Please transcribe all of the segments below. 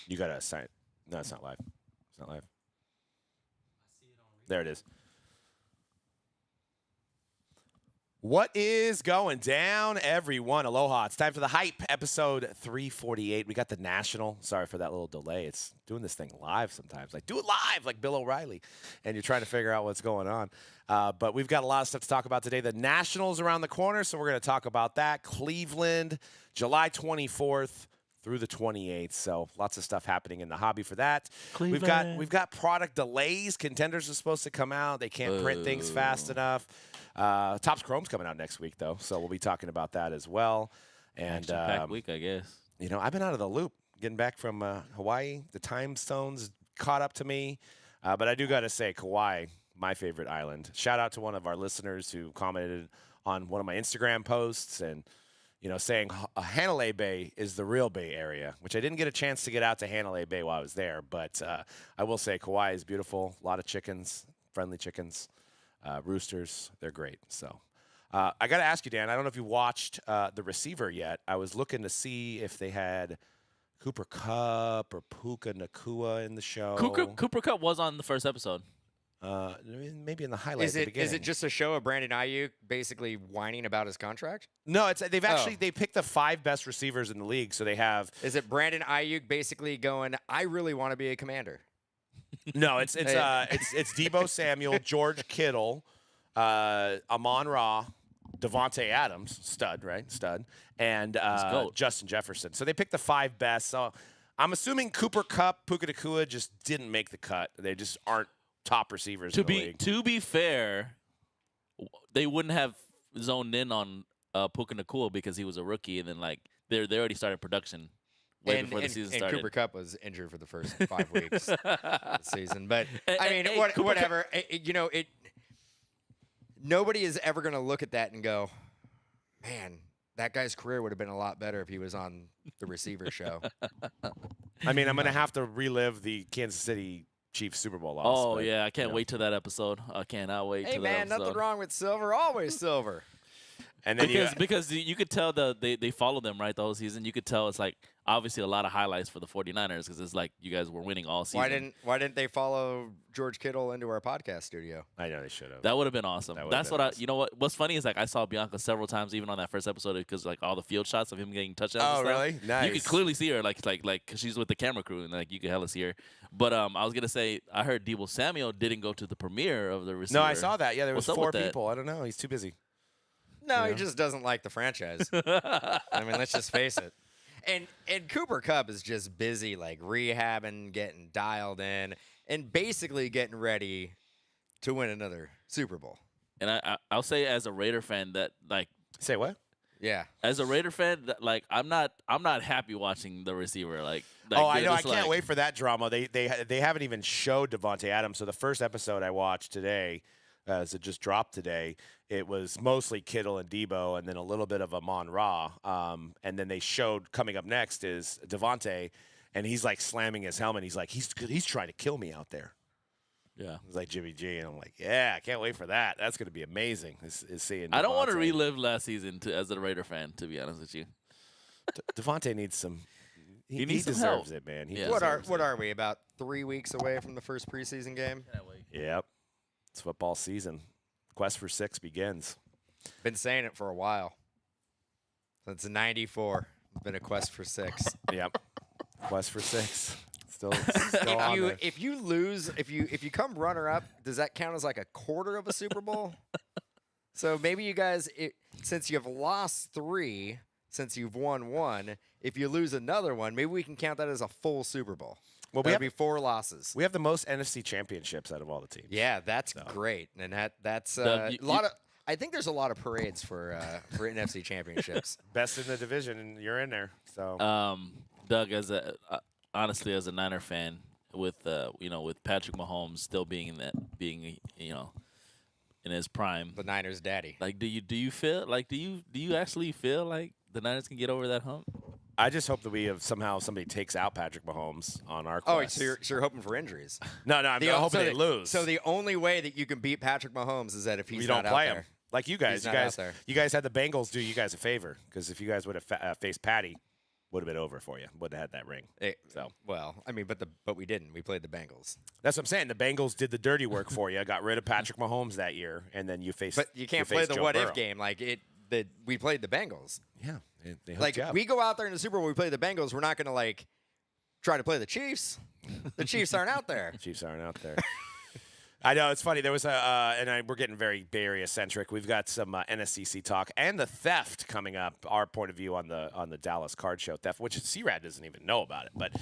You got to assign it. No, it's not live. It's not live. There it is. What is going down, everyone? Aloha. It's time for the Hype, episode 348. We got the National. Sorry for that little delay. It's doing this thing live sometimes. Like, do it live, like Bill O'Reilly. And you're trying to figure out what's going on. But we've got a lot of stuff to talk about today. The Nationals around the corner, so we're going to talk about that. Cleveland, July 24th through the 28th. So lots of stuff happening in the hobby for that. Cleveland. We've got product delays. Contenders are supposed to come out. They can't print things fast enough. Topps Chrome's coming out next week, though, so we'll be talking about that as well. And Action-packed week, I guess. you know, I've been out of the loop getting back from Hawaii. The time zones caught up to me, but I do got to say, Kauai, my favorite island. Shout out to one of our listeners who commented on one of my Instagram posts and saying Hanalei Bay is the real Bay Area, which I didn't get a chance to get out to Hanalei Bay while I was there, but I will say Kauai is beautiful. A lot of chickens, friendly chickens. Roosters, they're great. So I got to ask you, Dan, I don't know if you watched The Receiver yet. I was looking to see if they had Cooper Kupp or Puka Nakua in the show. Cooper Kupp was on the first episode. Maybe in the highlights at the beginning. Is it just a show of Brandon Ayuk basically whining about his contract? No, they've actually they picked the 5 best receivers in the league. So they have. Is it Brandon Ayuk basically going, I really want to be a commander? No, it's Deebo Samuel, George Kittle, Amon-Ra, Devontae Adams, stud, and Justin Jefferson. So they picked the 5 best. So I'm assuming Cooper Kupp, Puka Nakua just didn't make the cut. They just aren't top receivers in the league. To be fair, they wouldn't have zoned in on Puka Nakua because he was a rookie, and then they already started production. Before the season started. And Cooper Kupp was injured for the first 5 weeks of the season. But, I mean, Cooper whatever. Nobody is ever going to look at that and go, man, that guy's career would have been a lot better if he was on the receiver show. I mean, I'm going to have to relive the Kansas City Chiefs Super Bowl loss. Oh, yeah. I can't wait to that episode. I cannot wait to that episode. Hey, man, nothing wrong with silver. Always silver. And then because you could tell they follow them, right, the whole season. You could tell it's like obviously a lot of highlights for the 49ers because it's like you guys were winning all season. Why didn't they follow George Kittle into our podcast studio? I know they should have. That would have been awesome. That's what awesome. You know what's funny is I saw Bianca several times even on that first episode because all the field shots of him getting touchdowns. Oh, and stuff, really? Nice. You could clearly see her cause she's with the camera crew and you could hella see her. But I was gonna say I heard Deebo Samuel didn't go to the premiere of the receiver. No, I saw that. Yeah, there was What's up 4 with that? people. I don't know. He's too busy. No, he just doesn't like the franchise. I mean, let's just face it. And Cooper Kupp is just busy rehabbing, getting dialed in, and basically getting ready to win another Super Bowl. And I'll say as a Raider fan that Say what? Yeah. as a Raider fan that I'm not happy watching the receiver I know. I can't wait for that drama. They haven't even showed Devontae Adams. So the first episode I watched today, as it just dropped today, it was mostly Kittle and Deebo, and then a little bit of Amon-Ra. And then they showed coming up next is Devontae, and he's slamming his helmet. He's like, he's trying to kill me out there. Yeah. It's like Jimmy G, and I'm like, yeah, I can't wait for that. That's going to be amazing. Is seeing. I don't want to Devontae. relive last season as a Raider fan, to be honest with you. Devontae needs some. He needs some deserves help. it, man. Yeah. What are we, about 3 weeks away from the first preseason game? Yep. It's football season. Quest for 6 begins. Been saying it for a while. Since '94. It's been a quest for 6. Yep. Quest for 6. Still If you lose, if you come runner up, does that count as a quarter of a Super Bowl? So maybe you guys, since you've lost 3, since you've won 1, if you lose another one, maybe we can count that as a full Super Bowl. Well, that'd be 4 losses. We have the most NFC championships out of all the teams. Yeah, that's great, and that's a lot of. I think there's a lot of parades for NFC championships. Best in the division, and you're in there. So, Doug, honestly, as a Niner fan, with Patrick Mahomes still being in his prime, The Niners' daddy. do you feel do you actually feel like the Niners can get over that hump? I just hope that we have somehow somebody takes out Patrick Mahomes on our Oh, quest. so you're hoping for injuries? No, I'm hoping they lose. So the only way that you can beat Patrick Mahomes is that if he's we not don't play out him. there. Like you guys, He's not out there. you guys had the Bengals do you guys a favor because if you guys would have faced Patty, would have been over for you. Would have had that ring. So Well, I mean, but we didn't. We played the Bengals. that's what I'm saying. The Bengals did the dirty work for you. Got rid of Patrick Mahomes that year, and then you faced. But you can't play faced the Joe what Burrow. if game like it. That we played the Bengals. Yeah, they hooked Like you up. we go out there in the Super Bowl, we play the Bengals. We're not going to like try to play the Chiefs. The Chiefs aren't out there. Chiefs aren't out there. I know it's funny. There was we're getting very Bay Area centric. We've got some NSCC talk and the theft coming up. Our point of view on the Dallas Card Show theft, which C-Rad doesn't even know about it. But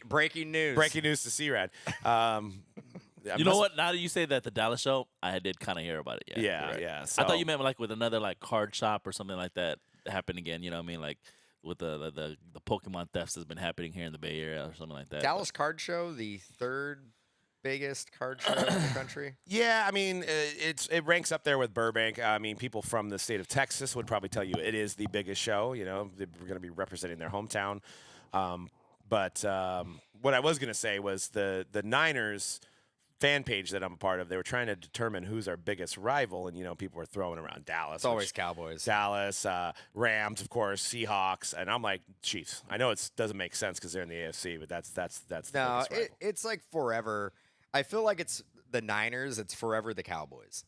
Breaking news. breaking news to C-Rad. You know what? Now that you say that, the Dallas show, I did kind of hear about it. Yeah, Yeah, you're right. yeah. I So, thought you meant like with another like card shop or something like that happened again. You know what I mean? Like with the Pokemon thefts has been happening here in the Bay Area or something like that. Dallas Card Show, the third biggest card show in the country. Yeah, I mean, it ranks up there with Burbank. I mean, people from the state of Texas would probably tell you it is the biggest show. You know, they're going to be representing their hometown. But what I was going to say was the Niners fan page that I'm a part of, they were trying to determine who's our biggest rival, and people were throwing around Dallas. It's always Cowboys. Dallas, Rams, of course, Seahawks, and I'm like Chiefs. I know it doesn't make sense because they're in the AFC, but that's the No, biggest rival. it's like forever. I feel like it's the Niners. It's forever the Cowboys.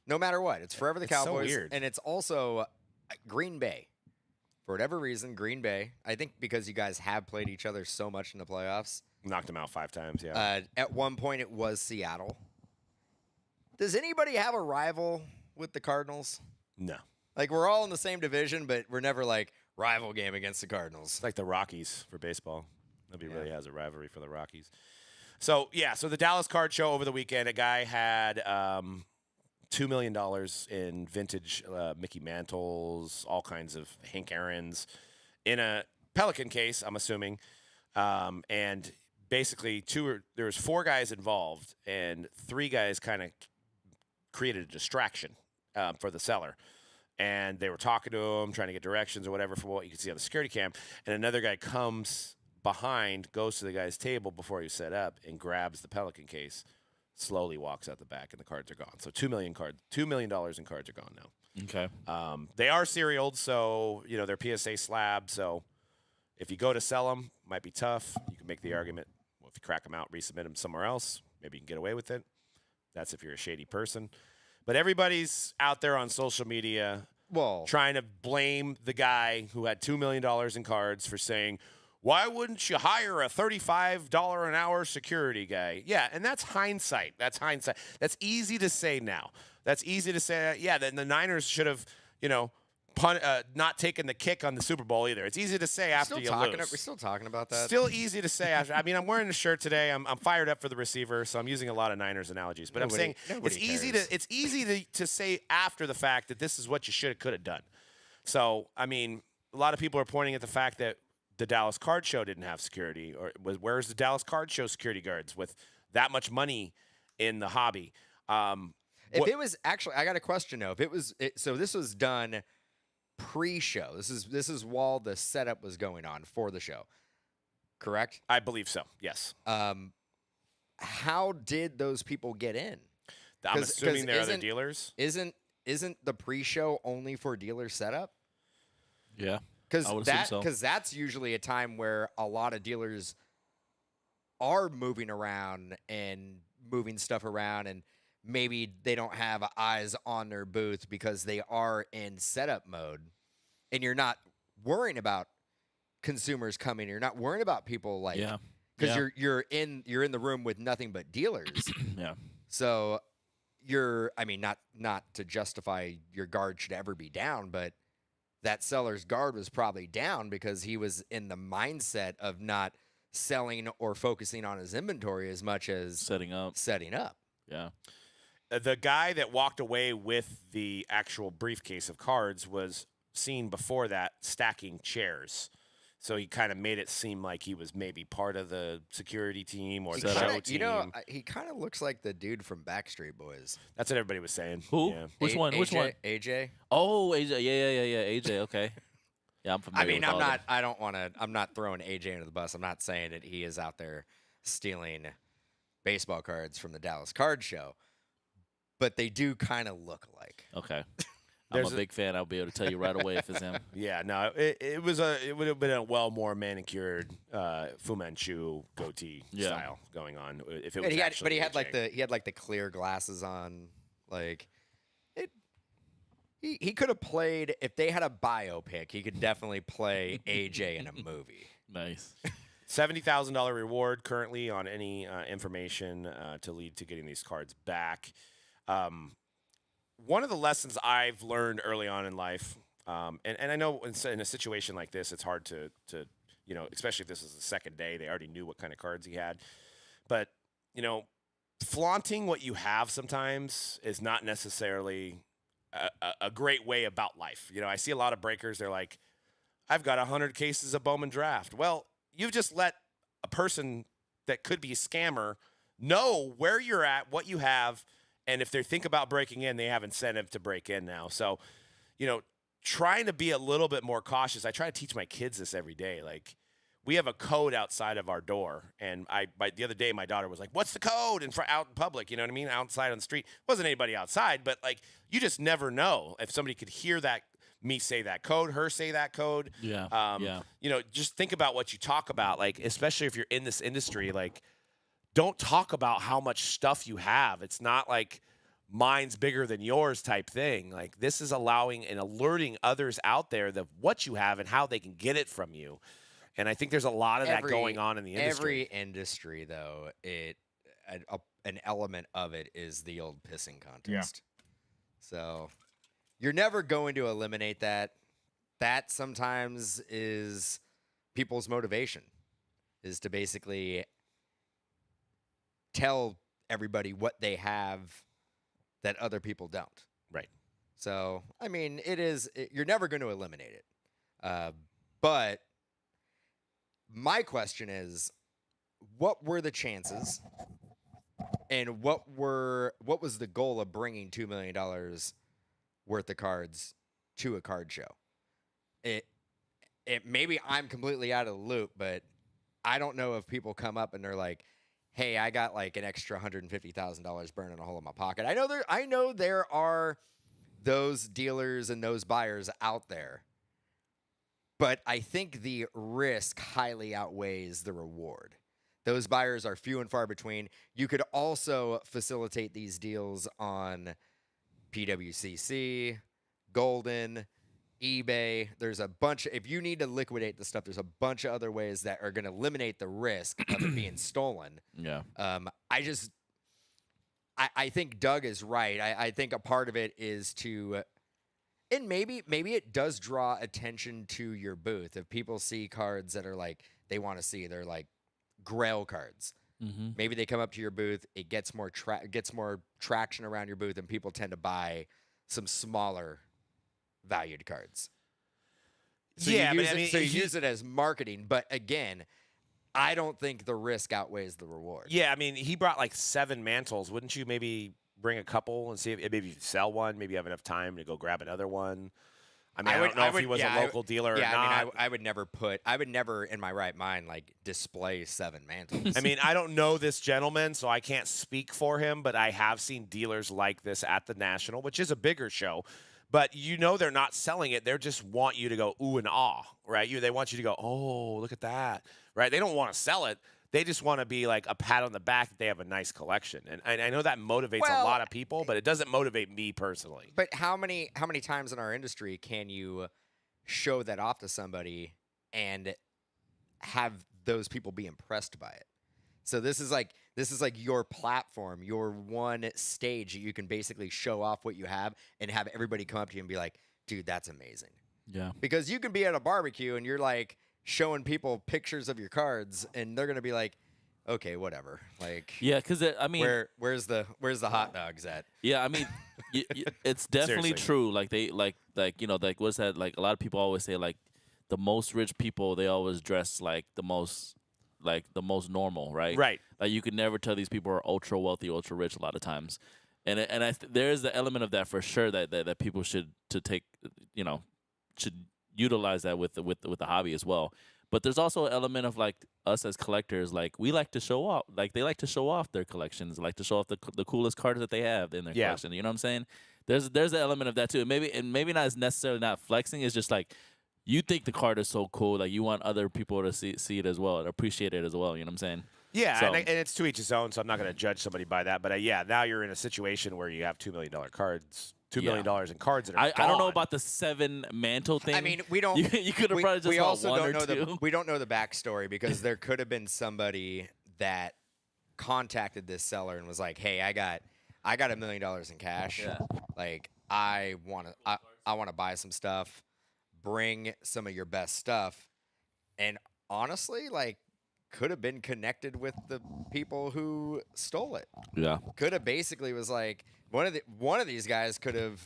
No matter what, it's forever the It's so Cowboys, weird. and it's also Green Bay. For whatever reason, Green Bay. I think because you guys have played each other so much in the playoffs. Knocked them out 5 times. Yeah. At one point, it was Seattle. Does anybody have a rival with the Cardinals? No. Like, we're all in the same division, but we're never like rival game against the Cardinals. It's like the Rockies for baseball. Nobody really has a rivalry for the Rockies. So the Dallas Card Show over the weekend, a guy had $2 million in vintage Mickey Mantles, all kinds of Hank Aaron's, in a Pelican case, I'm assuming. And basically, there was 4 guys involved, and 3 guys kind of created a distraction for the seller. And they were talking to him, trying to get directions or whatever from what you can see on the security cam. And another guy comes behind, goes to the guy's table before he was set up, and grabs the Pelican case, slowly walks out the back, and the cards are gone. So $2 million in cards are gone now. Okay. They are serialed, so they're PSA slab. So if you go to sell them, might be tough. You can make the argument, well, if you crack them out, resubmit them somewhere else, maybe you can get away with it. That's if you're a shady person. But everybody's out there on social media trying to blame the guy who had $2 million in cards for saying, why wouldn't you hire a $35 an hour security guy? Yeah, and that's hindsight. That's That's easy to say now. That's easy to say. Yeah, then the Niners should have, not taken the kick on the Super Bowl either. It's easy to say after you lose. We're still talking about that. Still easy to say after. I mean, I'm wearing a shirt today. I'm fired up for the receiver, so I'm using a lot of Niners analogies. But I'm saying it's easy to say after the fact that this is what you should have could have done. So I mean, a lot of people are pointing at the fact that the Dallas Card Show didn't have security, or where's the Dallas Card Show security guards with that much money in the hobby? If it was actually, I got a question though. If it was, so this was done pre-show. This is while the setup was going on for the show, correct? I believe so. Yes. How did those people get in? I'm assuming they're other dealers. Isn't the pre-show only for dealer setup? Yeah. Because that's usually a time where a lot of dealers are moving around and moving stuff around, and maybe they don't have eyes on their booth because they are in setup mode, and you're not worrying about consumers coming. You're not worrying about people because you're in the room with nothing but dealers. Yeah. So not to justify your guard should ever be down, but that seller's guard was probably down because he was in the mindset of not selling or focusing on his inventory as much as setting up. Yeah. The guy that walked away with the actual briefcase of cards was seen before that stacking chairs. So he kind of made it seem like he was maybe part of the security team or the show team. He kind of looks like the dude from Backstreet Boys. That's what everybody was saying. Who? Yeah. Which one? AJ. Oh, AJ. Yeah. AJ. Okay. Yeah, I'm familiar. with all of them. I'm not throwing AJ under the bus. I'm not saying that he is out there stealing baseball cards from the Dallas Card Show, but they do kind of look alike. Okay. I'm a There's big fan. I'll be able to tell you right away if it's him. Yeah, no, it would have been a well more manicured Fu Manchu goatee Yeah. style going on if it And was he had, actually but he had like AJ. the clear glasses on. Like it, he could have played if they had a biopic. He could definitely play AJ in a movie. Nice. $70,000 reward currently on any information to lead to getting these cards back. One of the lessons I've learned early on in life, and I know in a situation like this, it's hard to especially if this is the second day, they already knew what kind of cards he had. But, flaunting what you have sometimes is not necessarily a great way about life. I see a lot of breakers, they're like, I've got 100 cases of Bowman Draft. Well, you've just let a person that could be a scammer know where you're at, what you have, and if they think about breaking in, they have incentive to break in now. So, trying to be a little bit more cautious. I try to teach my kids this every day. Like, we have a code outside of our door, and the other day my daughter was like, "What's the code?" out in public, you know what I mean? Outside on the street, wasn't anybody outside, but like you just never know if somebody could hear that. Me say that code, her say that code. Yeah. Just think about what you talk about, like, especially if you're in this industry, like, don't talk about how much stuff you have. It's not like mine's bigger than yours type thing. Like, this is allowing and alerting others out there that what you have and how they can get it from you. And I think there's a lot of that going on in the industry. Every industry, though, an element of it is the old pissing contest. So you're never going to eliminate that. That sometimes is people's motivation, is to basically tell everybody what they have that other people don't. Right. So, I mean, you're never going to eliminate it. But my question is, what were the chances and what was the goal of bringing $2 million worth of cards to a card show? It maybe I'm completely out of the loop, but I don't know if people come up and they're like, "Hey, I got like an extra $150,000 burning a hole in my pocket." I know there are those dealers and those buyers out there, but I think the risk highly outweighs the reward. Those buyers are few and far between. You could also facilitate these deals on PWCC, Golden, eBay. There's a bunch. If you need to liquidate the stuff, there's a bunch of other ways that are going to eliminate the risk of it being stolen. Yeah. I think Doug is right. I think a part of it is to, and maybe it does draw attention to your booth. If people see cards that are like they want to see, they're like Grail cards. Mm-hmm. Maybe they come up to your booth. It gets more traction around your booth, and people tend to buy some smaller valued cards. So Yeah, you but use I it, mean, so you use it as marketing. But again, I don't think the risk outweighs the reward. Yeah, I mean, he brought like 7 mantles. Wouldn't you maybe bring a couple and see if maybe you sell one? Maybe you have enough time to go grab another one. I mean, I don't know if he was a local dealer or not. I mean, I would never in my right mind like display 7 mantles. I mean, I don't know this gentleman, so I can't speak for him, but I have seen dealers like this at the National, which is a bigger show. But they're not selling it. They just want you to go ooh and ah, right? They want you to go, oh, look at that, right? They don't want to sell it. They just want to be like a pat on the back that they have a nice collection. And I know that motivates a lot of people, but it doesn't motivate me personally. But how many times in our industry can you show that off to somebody and have those people be impressed by it? So this is like your platform, your one stage that you can basically show off what you have and have everybody come up to you and be like, "Dude, that's amazing." Yeah. Because you can be at a barbecue and you're like showing people pictures of your cards and they're going to be like, "Okay, whatever." Like, yeah, cuz I mean, where's the hot dogs at? Yeah, I mean, it's definitely Seriously. true. Like they like what's that? Like a lot of people always say like the most rich people, they always dress like the most normal, right? Right. Like you could never tell these people are ultra wealthy, ultra rich a lot of times. And there is the element of that for sure that people should should utilize that with the hobby as well. But there's also an element of like us as collectors, like we like to show off, like they like to show off their collections, like to show off the coolest cards that they have in their collection. You know what I'm saying? there's an element of that too. Maybe not as necessarily not flexing. It's just like you think the card is so cool, like you want other people to see it as well and appreciate it as well. You know what I'm saying? Yeah, So- and it's to each his own, so I'm not going to judge somebody by that. But yeah, now you're in a situation where you have $2 million cards, $2 million in cards that are I don't know gone. about the 7 mantle thing. I mean, we don't. You could have probably just we bought also one don't or know two. we don't know the backstory because there could have been somebody that contacted this seller and was like, "Hey, I got $1 million in cash. Yeah. Like, I want to buy some stuff. Bring some of your best stuff." And honestly, like, could have been connected with the people who stole it. Yeah. Could have basically was like one of these guys could have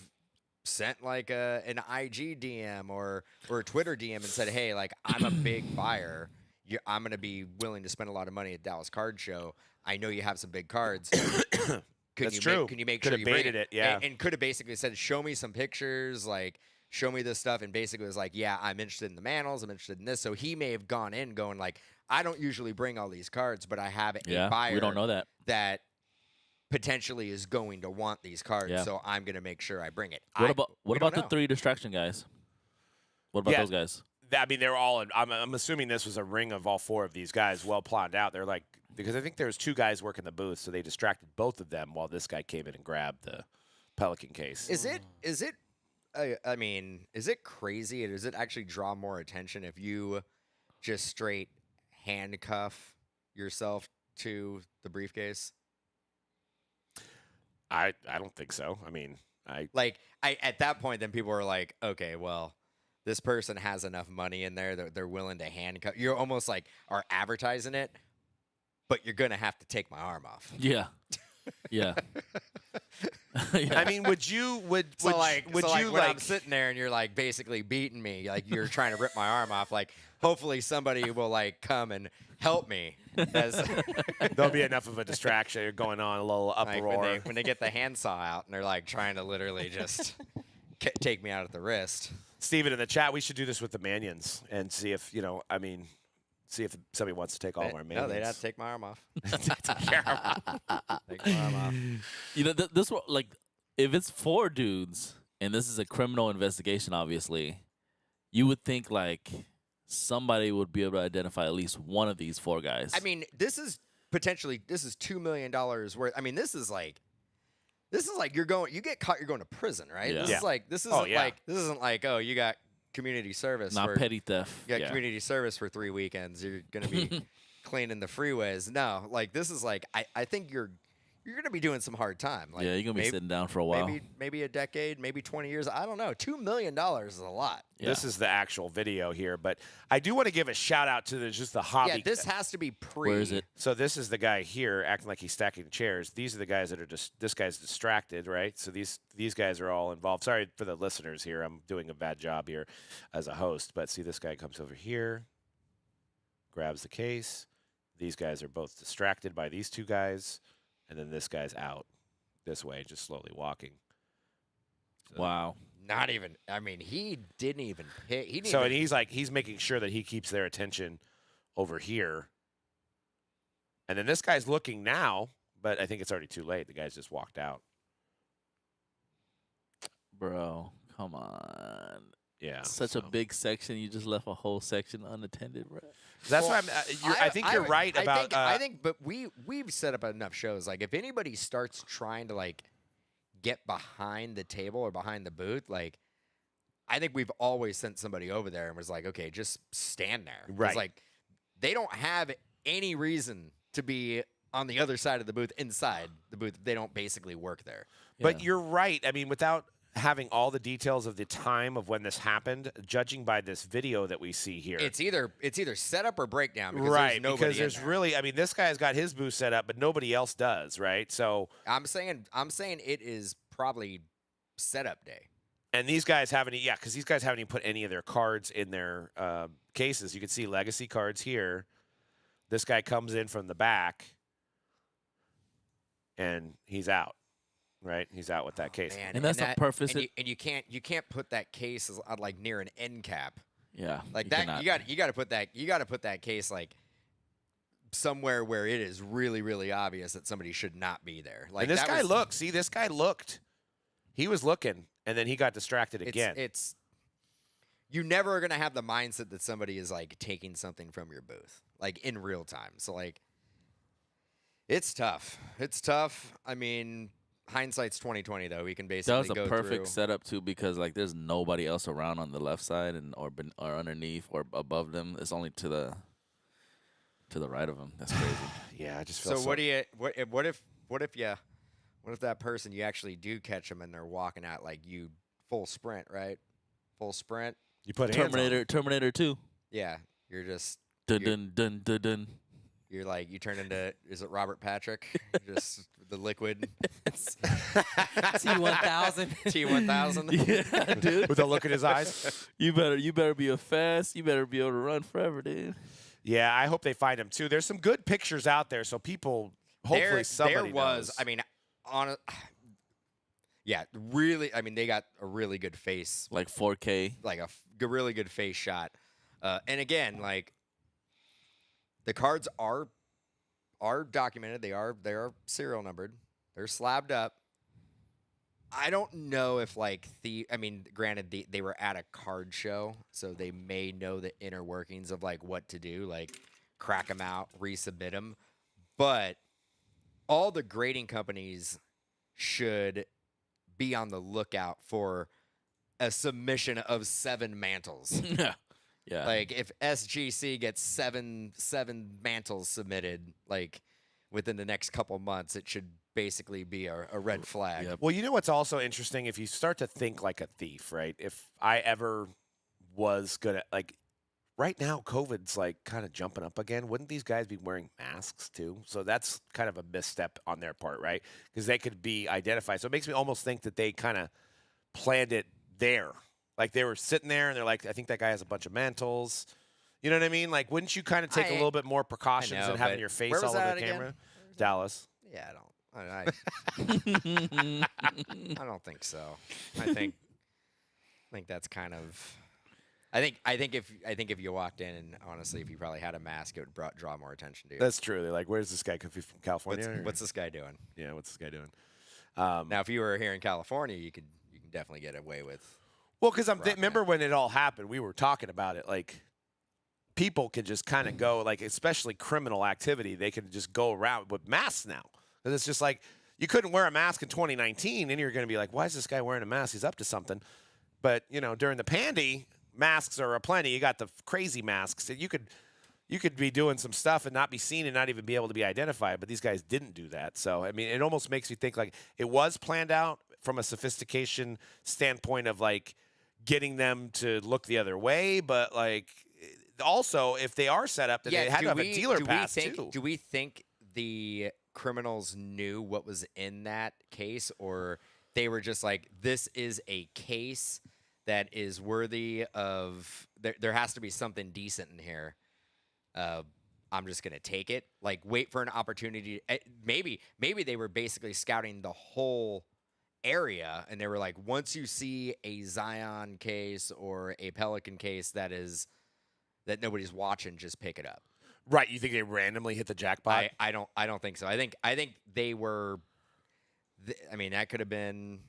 sent like an IG DM or a Twitter DM and said, "Hey, like, I'm a big buyer. I'm going to be willing to spend a lot of money at Dallas Card Show. I know you have some big cards. That's true. Can you make Could sure have you bring baited it, yeah. And could have basically said, "Show me some pictures, like show me this stuff." And basically was like, "Yeah, I'm interested in the mantles. I'm interested in this." So he may have gone in going like, "I don't usually bring all these cards, but I have a buyer we don't know that. that potentially is going to want these cards, Yeah. so I'm going to make sure I bring it." What we about don't the know. 3 distraction guys? What about Yeah. those guys? I mean, they're all. I'm assuming this was a ring of all 4 of these guys, well planned out. They're like, because I think there was 2 guys working the booth, so they distracted both of them while this guy came in and grabbed the Pelican case. Is it? I mean, is it crazy? Or does it actually draw more attention if you just straight handcuff yourself to the briefcase? I don't think so. I mean, Like, at that point, then people are like, "Okay, well, this person has enough money in there that they're willing to handcuff." You're almost like are advertising it, but you're gonna have to take my arm off. Yeah. Yeah. Yeah. I mean, would you So like when I'm sitting there and you're like basically beating me, like you're trying to rip my arm off, like hopefully somebody will like come and help me. As there'll be enough of a distraction going on, a little like uproar. when they get the handsaw out and they're like trying to literally just take me out at the wrist. Steven, in the chat, we should do this with the Manions and see if, see if somebody wants to take all of our Manions. No, they'd have to take my arm off. Take your arm off. Take my arm off. You know, this one, like, if it's 4 dudes and this is a criminal investigation, obviously, you would think like somebody would be able to identify at least one of these 4 guys. I mean, this is $2 million worth. I mean, this is like you get caught, you're going to prison, right? Yeah. This Yeah. is like this Oh, isn't yeah. like this isn't like, oh, you got community service not for petty theft. you got Yeah. community service for 3 weekends. You're gonna be cleaning the freeways. No, like this is like I think you're gonna be doing some hard time. Like Yeah, you're gonna be maybe, sitting down for a while. maybe a decade, maybe 20 years. I don't know. $2 million is a lot. Yeah. This is the actual video here, but I do want to give a shout out to just the hobby. Yeah, this has to be pre. Where is it? So this is the guy here acting like he's stacking chairs. These are the guys that are just. This guy's distracted, right? So these guys are all involved. Sorry for the listeners here. I'm doing a bad job here as a host. But see, this guy comes over here, grabs the case. These guys are both distracted by these 2 guys, and then this guy's out this way, just slowly walking. So, Wow. Not even. I mean, he didn't even hit. He didn't So even, and he's making sure that he keeps their attention over here. And then this guy's looking now, but I think it's already too late. The guy's just walked out. Bro, come on. Yeah. Such a so- big section. You just left a whole section unattended, bro. That's Well, why I think you're right about. I think, but we've set up enough shows. Like, if anybody starts trying to like get behind the table or behind the booth, like, I think we've always sent somebody over there and was like, okay, just stand there. 'Cause, Right. like, they don't have any reason to be on the other side of the booth, inside the booth. They don't basically work there. But Yeah. you're right. I mean, without having all the details of the time of when this happened, judging by this video that we see here, It's either setup or breakdown. Because right? There's nobody Because in there's there. really, I mean, this guy's got his booth set up, but nobody else does, right? So, I'm saying it is probably setup day. and these guys haven't, because these guys haven't even put any of their cards in their cases. You can see legacy cards here. This guy comes in from the back, and he's out. Right, he's out with that case. Man, And that's a perfect- And you can't put that case as, like near an end cap Yeah. like you that. cannot. You got to put that case like somewhere where it is really really obvious that somebody should not be there. Like and this that guy was- looked. See, this guy looked. He was looking, and then he got distracted again. It's you never are gonna have the mindset that somebody is like taking something from your booth, like in real time. So like, it's tough. It's tough. I mean, hindsight's 2020 though. We can basically That was a go perfect through. setup too, because like there's nobody else around on the left side or underneath or above them. It's only to the right of them. That's crazy. Yeah, I just feel So what if that person you actually do catch them and they're walking out like you full sprint, right? Full sprint. you put hands on him. Terminator 2. Yeah, you're just Dun You're- dun dun dun dun. you're like you turn into is it Robert Patrick? Just the liquid T1000. T1000. Yeah, dude. with a look in his eyes. You better be a fast. You better be able to run forever, dude. Yeah, I hope they find him too. There's some good pictures out there, so people hopefully somebody there was. knows. I mean, yeah, really. I mean, they got a really good face, Like 4K. like really good face shot. And again, like the cards are documented. They are serial numbered. They're slabbed up. I don't know if like I mean, granted they were at a card show, so they may know the inner workings of like what to do, like crack them out, resubmit them. But all the grading companies should be on the lookout for a submission of 7 mantles. Yeah. Yeah. Like if SGC gets seven mantles submitted, like within the next couple months, it should basically be a red flag. Yep. Well, you know what's also interesting? If you start to think like a thief, right? If I ever was gonna like, right now COVID's like kind of jumping up again. Wouldn't these guys be wearing masks too? So that's kind of a misstep on their part, right? Because they could be identified. So it makes me almost think that they kind of planned it there. Like they were sitting there and they're like, I think that guy has a bunch of mantles. You know what I mean? Like, wouldn't you kind of take a little bit more precautions know, than having but your face where was all over that the again? camera? Dallas. Yeah, I don't think so. I think that's kind of. I think if you walked in and honestly, if you probably had a mask, it would draw more attention to you. That's true. They're like, where's this guy? From California? or- What's this guy doing? Yeah, what's this guy doing? Now, if you were here in California, you can definitely get away with. Well, because Rocking remember when it all happened, we were talking about it. Like, people could just kind of go, like, especially criminal activity, they can just go around with masks now. Because it's just like, you couldn't wear a mask in 2019, and you're going to be like, why is this guy wearing a mask? He's up to something. But, you know, during the pandy, masks are aplenty. You got the crazy masks. You could be doing some stuff and not be seen and not even be able to be identified. But these guys didn't do that. So, I mean, it almost makes you think like it was planned out from a sophistication standpoint of like getting them to look the other way. But like also, if they are set up, then they had to have a dealer pass too. Do we think the criminals knew what was in that case, or they were just like, this is a case that is worthy of there has to be something decent in here. I'm just gonna take it. Like, wait for an opportunity. Maybe they were basically scouting the whole area, and they were like, once you see a Zion case or a Pelican case that nobody's watching, just pick it up. Right? You think they randomly hit the jackpot? I don't think so. I think they were. I mean, that could have been.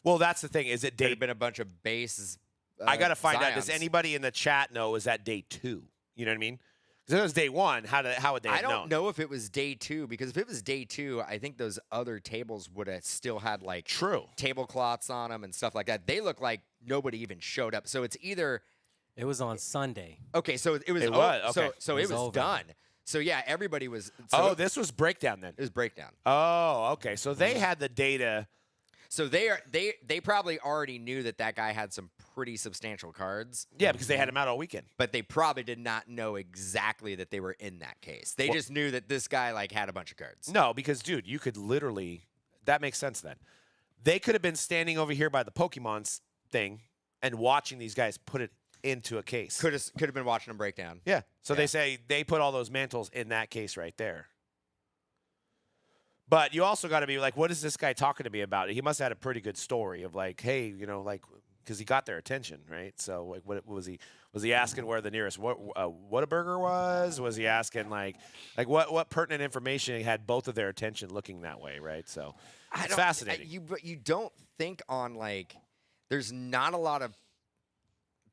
Well, that's the thing. Is it Could day? have been a bunch of base. I got to find out. Does Zions. anybody in the chat know? Is that day 2? You know what I mean? Because if it was day 1, how would they have I don't known? know if it was day 2, because if it was day 2, I think those other tables would have still had like True. tablecloths on them and stuff like that. They look like nobody even showed up. So it's either It was on Sunday. okay. So it was. It was, okay. So It it was was over. done. So yeah, everybody was. Oh, this was breakdown then. it was breakdown. Oh, okay. So they had the data. So they probably already knew that guy had some pretty substantial cards, Yeah, because they had him out all weekend. but they probably did not know exactly that they were in that case. They Well- just knew that this guy like had a bunch of cards. No, because dude, you could literally. That makes sense then. They could have been standing over here by the Pokemon thing and watching these guys put it into a case. Could have been watching them break down. Yeah. So Yeah. they say they put all those mantles in that case right there. But you also got to be like, what is this guy talking to me about? He must have had a pretty good story of like, hey, you know, like, because he got their attention, right? So like, what was he? Was he asking where the nearest Whataburger was? Was he asking like what pertinent information had both of their attention looking that way, right? So it's fascinating. But you don't think on like, there's not a lot of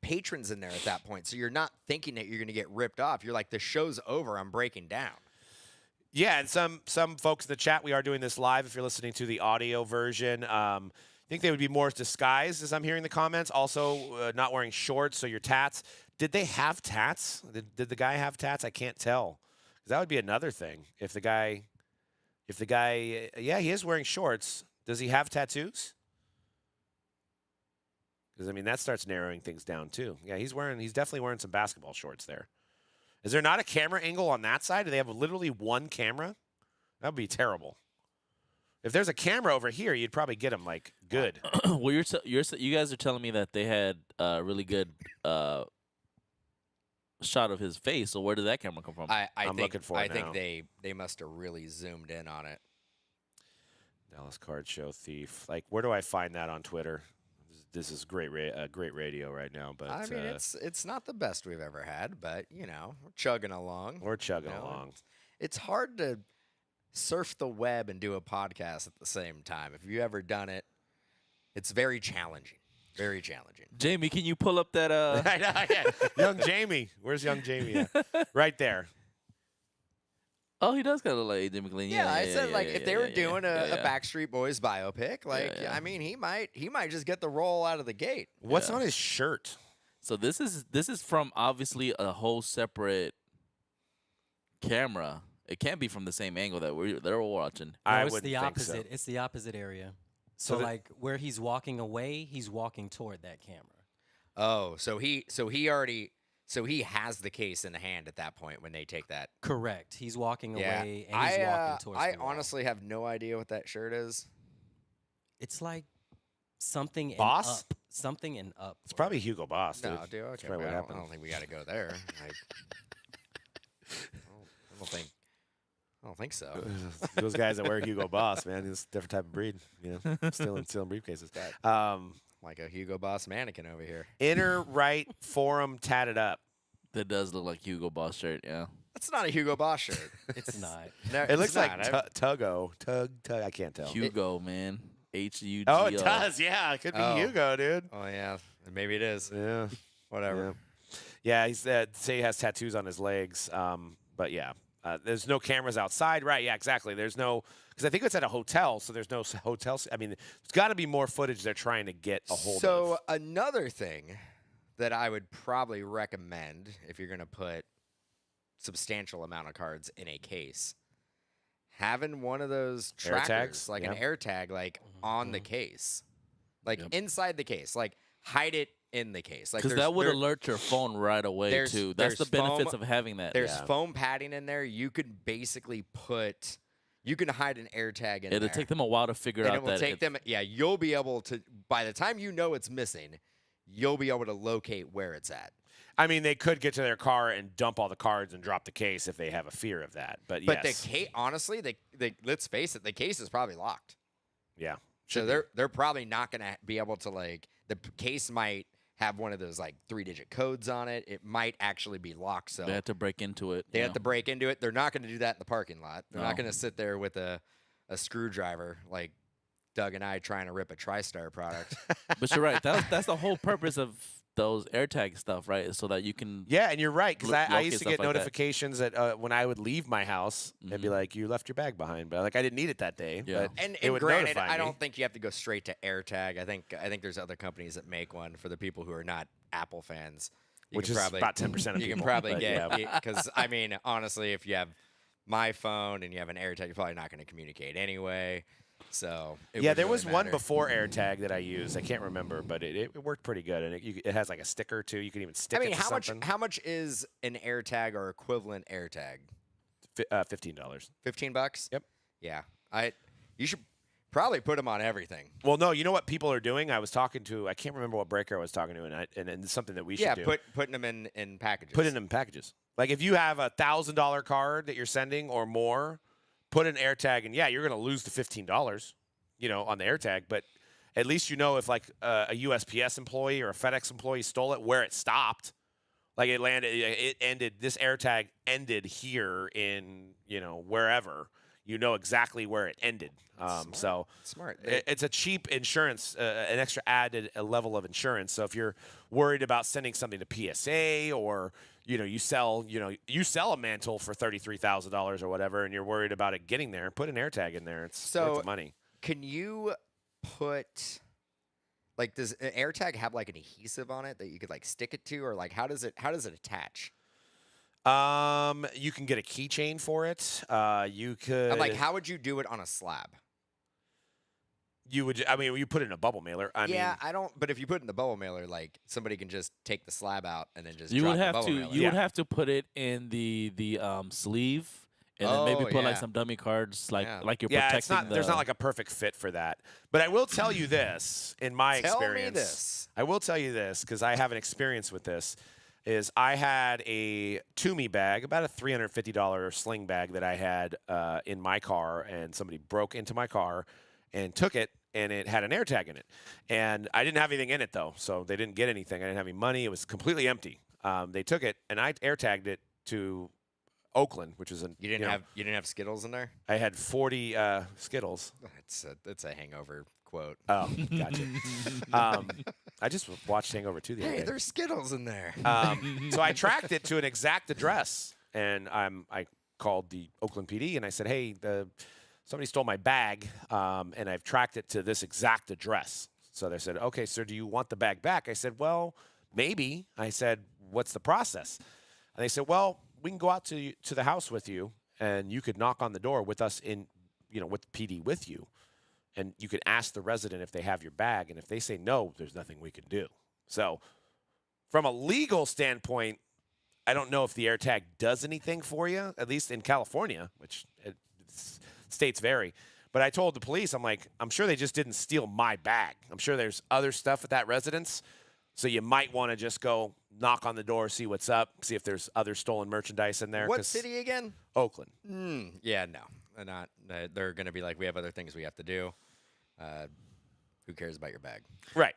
patrons in there at that point, so you're not thinking that you're going to get ripped off. You're like, the show's over, I'm breaking down. Yeah, and some folks in the chat, we are doing this live. If you're listening to the audio version, I think they would be more disguised, as I'm hearing the comments. Also, not wearing shorts, so your tats. Did they have tats? Did the guy have tats? I can't tell. 'Cause that would be another thing. If the guy, yeah, he is wearing shorts. Does he have tattoos? Because I mean, that starts narrowing things down too. Yeah, he's definitely wearing some basketball shorts there. Is there not a camera angle on that side? Do they have literally one camera? That would be terrible. If there's a camera over here, you'd probably get him like good. Well, you guys are telling me that they had a really good shot of his face. So where did that camera come from? I'm think, looking for it I think now. they must have really zoomed in on it. Dallas Card Show Thief. Like, where do I find that on Twitter? This is great radio right now. But I mean, it's not the best we've ever had, but you know, we're chugging along. we're chugging You know, along. It's hard to surf the web and do a podcast at the same time. If you've ever done it, it's very challenging. Very challenging. Jamie, can you pull up that? I know, yeah. Young Jamie. Where's young Jamie at? Right there. Oh, he does kind of look like AJ McLean. Yeah, I said like yeah, if they yeah, were yeah, doing yeah, a Backstreet Boys biopic, like yeah. I mean, he might just get the role out of the gate. What's Yeah. on his shirt? So this is from obviously a whole separate camera. It can't be from the same angle that they're watching. No, I it's wouldn't the think opposite. so. It's the opposite area. So So, the- like where he's walking away, he's walking toward that camera. Oh, so he has the case in hand at that point when they take that. Correct. He's walking Yeah, away and he's walking towards I the wall. honestly have no idea what that shirt is. It's like something Boss? and up. Something and up. It's probably Hugo Boss, dude. No, dude. That's Okay, probably but what I happened. don't think we got to go there. Like, I don't think so. Those guys that wear Hugo Boss, man, it's a different type of breed. You know, stealing briefcases. Like a Hugo Boss mannequin over here. Inner right forum tatted up. That does look like Hugo Boss shirt. Yeah. That's not a Hugo Boss shirt. It's not. No, It looks it's like not. Tug. I can't tell. Hugo, man. HUGO. Oh, it does. Yeah, it could be Oh. Hugo, dude. Oh yeah, maybe it is. Yeah, Whatever. yeah. He's say he has tattoos on his legs. But yeah, there's no cameras outside, right? Yeah, exactly. There's no because I think it's at a hotel, so there's no hotel. I mean, there's got to be more footage they're trying to get a hold of. So another thing that I would probably recommend if you're going to put substantial amount of cards in a case, having one of those Air trackers, tags? like Yeah. an air tag, like on the case, like Yep. inside the case, like hide it in the case, like Because there's- that would there- alert your phone right away there's- too. That's the there's benefits foam- of having that. There's Yeah. foam padding in there. You could basically you can hide an air tag in It'll there. take them a while to figure and out it will that take them. Yeah, you'll be able to. By the time you know it's missing, you'll be able to locate where it's at. I mean, they could get to their car and dump all the cards and drop the case if they have a fear of that. But But yes, the case, honestly, let's face it, the case is probably locked. yeah, So they're probably not going to be able to case might have one of those 3-digit codes on it. It might actually be locked. So they have to break into it. they you have know? to break into it. They're not going to do that in the parking lot. They're No. not going to sit there with a screwdriver like Doug and I trying to rip a TriStar product. But you're right. That's the whole purpose of those AirTag stuff, right? Is so that you can. yeah, and you're right because I locate used to stuff get like that. notifications that when I would leave my house, they'd be Mhm. like, "You left your bag behind," but I didn't need it that day. Yeah. But And, it and would granted, notify I me. don't think you have to go straight to AirTag. I think there's other companies that make one for the people who are not Apple fans. You Which can is probably, about 10% of you people. can probably but get yeah. because I mean, honestly, if you have my phone and you have an AirTag, you're probably not going to communicate anyway. So it Yeah, wouldn't there really was one matter. before AirTag that I used. I can't remember, but it worked pretty good, and it has like a sticker too. You can even stick I mean, it to how something. much? How much is an AirTag or equivalent AirTag? $15. $15. Yep. Yeah, you should probably put them on everything. Well, no, you know what people are doing? I was talking to, I can't remember what breaker I was talking to, and it's something that we should Yeah, do. putting them in packages. Put it in packages. Like if you have a $1,000 card that you're sending or more, put an AirTag, and yeah, you're going to lose the $15, on the AirTag, but at least you know if like a USPS employee or a FedEx employee stole it, where it stopped. Like it ended. This AirTag ended here in wherever. you know exactly where it ended. So Smart. it's a cheap insurance, an extra added level of insurance. So if you're worried about sending something to PSA, or you sell a mantle for $33,000 or whatever, and you're worried about it getting there, put an AirTag in there. It's worth the money. Can you put like, does an AirTag have like an adhesive on it that you could like stick it to, or like how does it attach? You can get a keychain for it. You could. I'm like, how would you do it on a slab? You would. I mean, you put it in a bubble mailer. I mean, I don't. But if you put it in the bubble mailer, like somebody can just take the slab out and then just You drop would the have bubble to mailer. you would have to put it in the sleeve, and then maybe Oh, put yeah. like some dummy cards, like Yeah. like you're yeah, protecting it's not. the. There's not like a perfect fit for that. But I will tell you this, in my Tell me experience. this. I will tell you this because I have an experience with this. Is I had a Toomey bag, about a $350 sling bag that I had in my car, and somebody broke into my car and took it, and it had an AirTag in it. And I didn't have anything in it, though, so they didn't get anything. I didn't have any money. It was completely empty. They took it, and I AirTagged it to Oakland, which is You didn't have Skittles in there. I had 40 Skittles. That's a hangover quote. Oh, gotcha. I just watched Hangover 2 the other Hey, day. there's Skittles in there. So I tracked it to an exact address, and I called the Oakland PD, and I said, hey, somebody stole my bag, and I've tracked it to this exact address. So they said, okay, sir, do you want the bag back? I said, well, maybe. I said, what's the process? And they said, well, we can go out to the house with you, and you could knock on the door with us with the PD with you. And you could ask the resident if they have your bag, and if they say no, there's nothing we can do. So from a legal standpoint, I don't know if the AirTag does anything for you, at least in California, which states vary. But I told the police, I'm like, I'm sure they just didn't steal my bag. I'm sure there's other stuff at that residence. So you might want to just go knock on the door, see what's up, see if there's other stolen merchandise in there. What city again? Oakland. Yeah, no, they're not. They're going to be like, we have other things we have to do. Who cares about your bag? Right.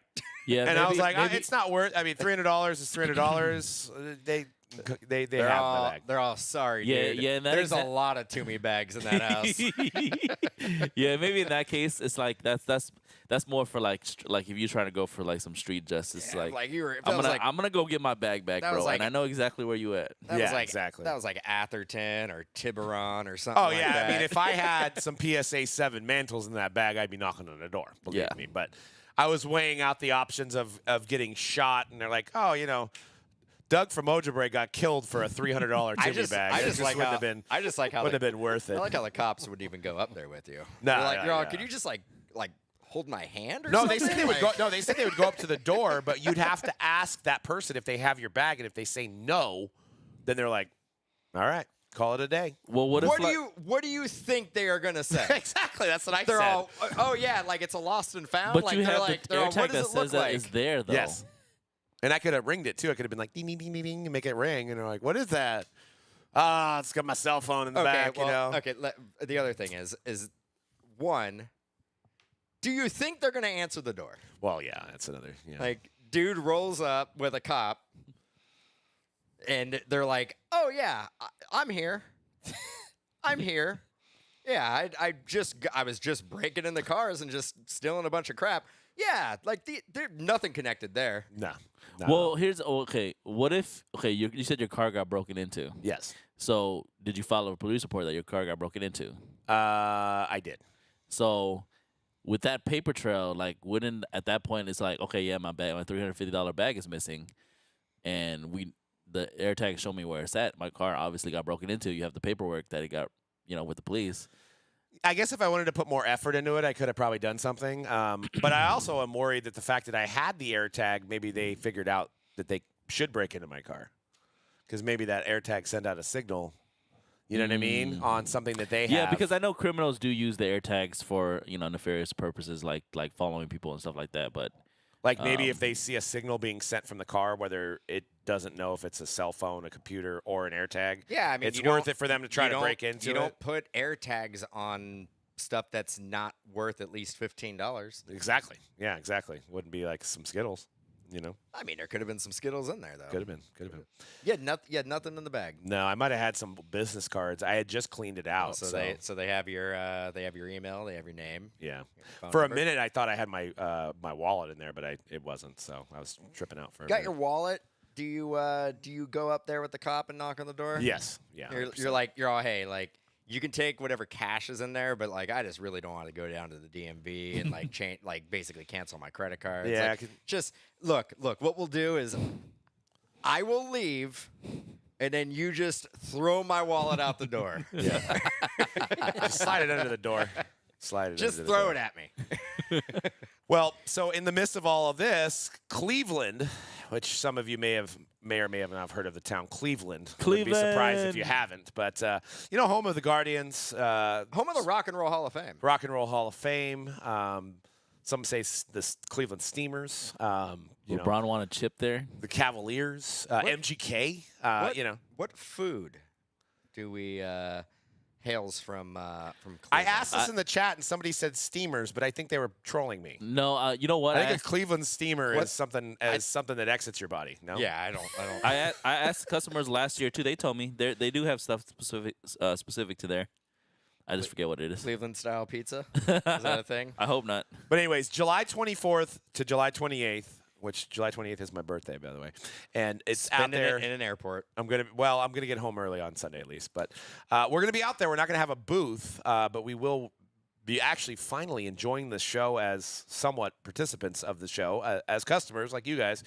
Yeah, And I was like, maybe, it's not worth. I mean, $300 is $300. They have the bag. They're all sorry, Yeah, dude. yeah, in that There's a exact- lot of Toomey bags in that house. yeah, maybe in that case, it's like that's more for like if you're trying to go for like some street justice. Yeah, like you were. I'm gonna go get my bag back, that bro, was like- and I know exactly where you at. That Yeah, was like, exactly. That was like Atherton or Tiburon or something. Oh like yeah, that. I mean, if I had some PSA 7 mantles in that bag, I'd be knocking on the door. Believe Yeah. me. But I was weighing out the options of getting shot, and they're like, oh, Doug from Mojobreak got killed for a $300 Timmy bag. I It just like wouldn't how have been I just like how wouldn't the, have been worth it. I like how the cops would even go up there with you. No, They're like, yeah, you're all, yeah. could you just like hold my hand or No, something? they said they would go. Like- No, they said they would go up to the door, but you'd have to ask that person if they have your bag, and if they say no, then they're like, "All right, call it a day." Well, what if What do you think they are gonna say? Exactly, that's what I They're said. all, oh yeah, like it's a lost and found. but like you they're have like, the they're all, AirTag what that does it look says that like? is there though. Yes. And I could have ringed it too. I could have been like ding ding ding ding ding and make it ring, and they're like, "What is that?" It's got my cell phone in the back. Okay. The other thing is one. Do you think they're gonna answer the door? Well, yeah, that's another. Yeah. Like, dude rolls up with a cop, and they're like, "Oh yeah, I'm here. I'm here. Yeah, I was just breaking in the cars and just stealing a bunch of crap. Yeah, like there's nothing connected there. no. Well, here's okay. What if you said your car got broken into? Yes, So did you file a police report that your car got broken into? I did. So with that paper trail, like wouldn't at that point it's like, okay, yeah, my $350 bag is missing, and the AirTag show me where it's at. My car obviously got broken into. You have the paperwork that it got, with the police. I guess if I wanted to put more effort into it, I could have probably done something. But I also am worried that the fact that I had the AirTag, maybe they figured out that they should break into my car, because maybe that AirTag sent out a signal. You know what I mean? On something that they have. Yeah, because I know criminals do use the AirTags for nefarious purposes, like following people and stuff like that. But like maybe if they see a signal being sent from the car, whether it doesn't know if it's a cell phone, a computer, or an AirTag. Yeah, I mean, it's worth it for them to try to break into You it. don't put AirTags on stuff that's not worth at least $15. Exactly. Yeah, exactly. Wouldn't be like some Skittles. You know, I mean, there could have been some Skittles in there though. could have been. Could have been. You had nothing in the bag. No, I might have had some business cards. I had just cleaned it out. So they have your email, they have your name. yeah. Phone For number. a minute, I thought I had my my wallet in there, but it wasn't. So I was tripping out for a Got minute. your wallet? Do you go up there with the cop and knock on the door? Yes. Yeah. You're 100%. like hey, like you can take whatever cash is in there, but like I just really don't want to go down to the DMV and like change, like basically cancel my credit card. Yeah, I Like, could- just look. What we'll do is I will leave, and then you just throw my wallet out the door. Yeah. Just slide it under the door. Slide it. Just under the throw door. it at me. Well, so in the midst of all of this, Cleveland, which some of you may or may have not heard of the town Cleveland. Wouldn't be surprised if you Cleveland. haven't. But home of the Guardians, Home of the Rock and Roll Hall of Fame. Rock and Roll Hall of Fame. Some say the Cleveland Steamers. LeBron want a chip there. The Cavaliers, MGK. What food do we hails from Cleveland? I asked this in the chat, and somebody said Steamers, but I think they were trolling me. No, you know what? I think a Cleveland Steamer What? is something something that exits your body. No. Yeah, I don't. I asked customers last year too. They told me they do have stuff specific to there. I just forget what it is. Cleveland style pizza. Is that a thing? I hope not. But anyways, July 24th to July 28th, which July 28th is my birthday, by the way, and it's out Spending there. it in an airport. I'm gonna get home early on Sunday at least, but we're gonna be out there. We're not gonna have a booth, but we will be actually finally enjoying the show as somewhat participants of the show, as customers like you guys.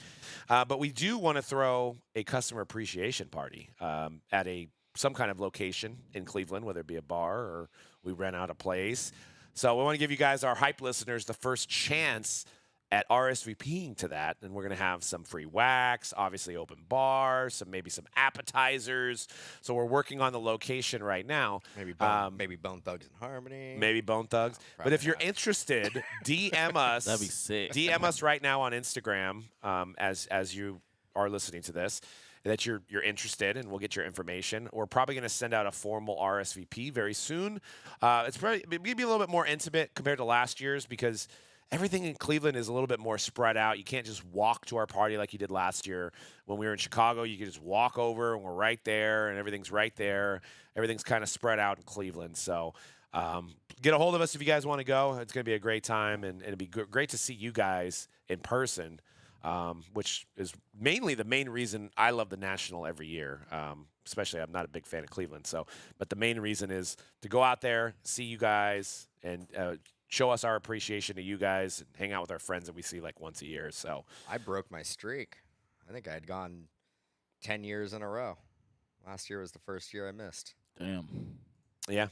But we do want to throw a customer appreciation party at some kind of location in Cleveland, whether it be a bar or we rent out a place. So we want to give you guys, our hype listeners, the first chance at RSVPing to that, and we're going to have some free wax, obviously open bar, maybe some appetizers. So we're working on the location right now. Maybe Bone Thugs and Harmony. Maybe Bone Thugs. But probably if you're not. interested, DM us. That'd be sick. DM us right now on Instagram as you are listening to this that you're interested, and we'll get your information. We're probably going to send out a formal RSVP very soon. It's probably maybe a little bit more intimate compared to last year's because everything in Cleveland is a little bit more spread out. You can't just walk to our party like you did last year. When we were in Chicago, you could just walk over, and we're right there, and everything's right there. Everything's kind of spread out in Cleveland. So get a hold of us if you guys want to go. It's going to be a great time, and it'd be great to see you guys in person, which is mainly the main reason I love the National every year. Especially, I'm not a big fan of Cleveland. But the main reason is to go out there, see you guys, and show us our appreciation to you guys and hang out with our friends that we see like once a year. So I broke my streak. I think I had gone 10 years in a row. Last year was the first year I missed. Damn. yeah.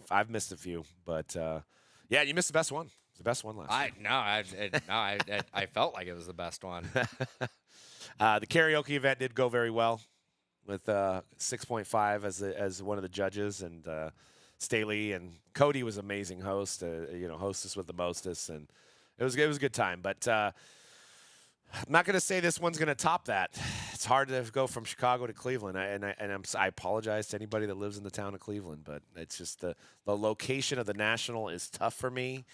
I've missed a few, but yeah, you missed the best one. It was the best one last year. I felt like it was the best one. The karaoke event did go very well with 6.5 as one of the judges, and Staley and Cody was amazing host, hostess with the mostess, and it was a good time. But I'm not going to say this one's going to top that. It's hard to go from Chicago to Cleveland, I apologize to anybody that lives in the town of Cleveland, but it's just the location of the National is tough for me.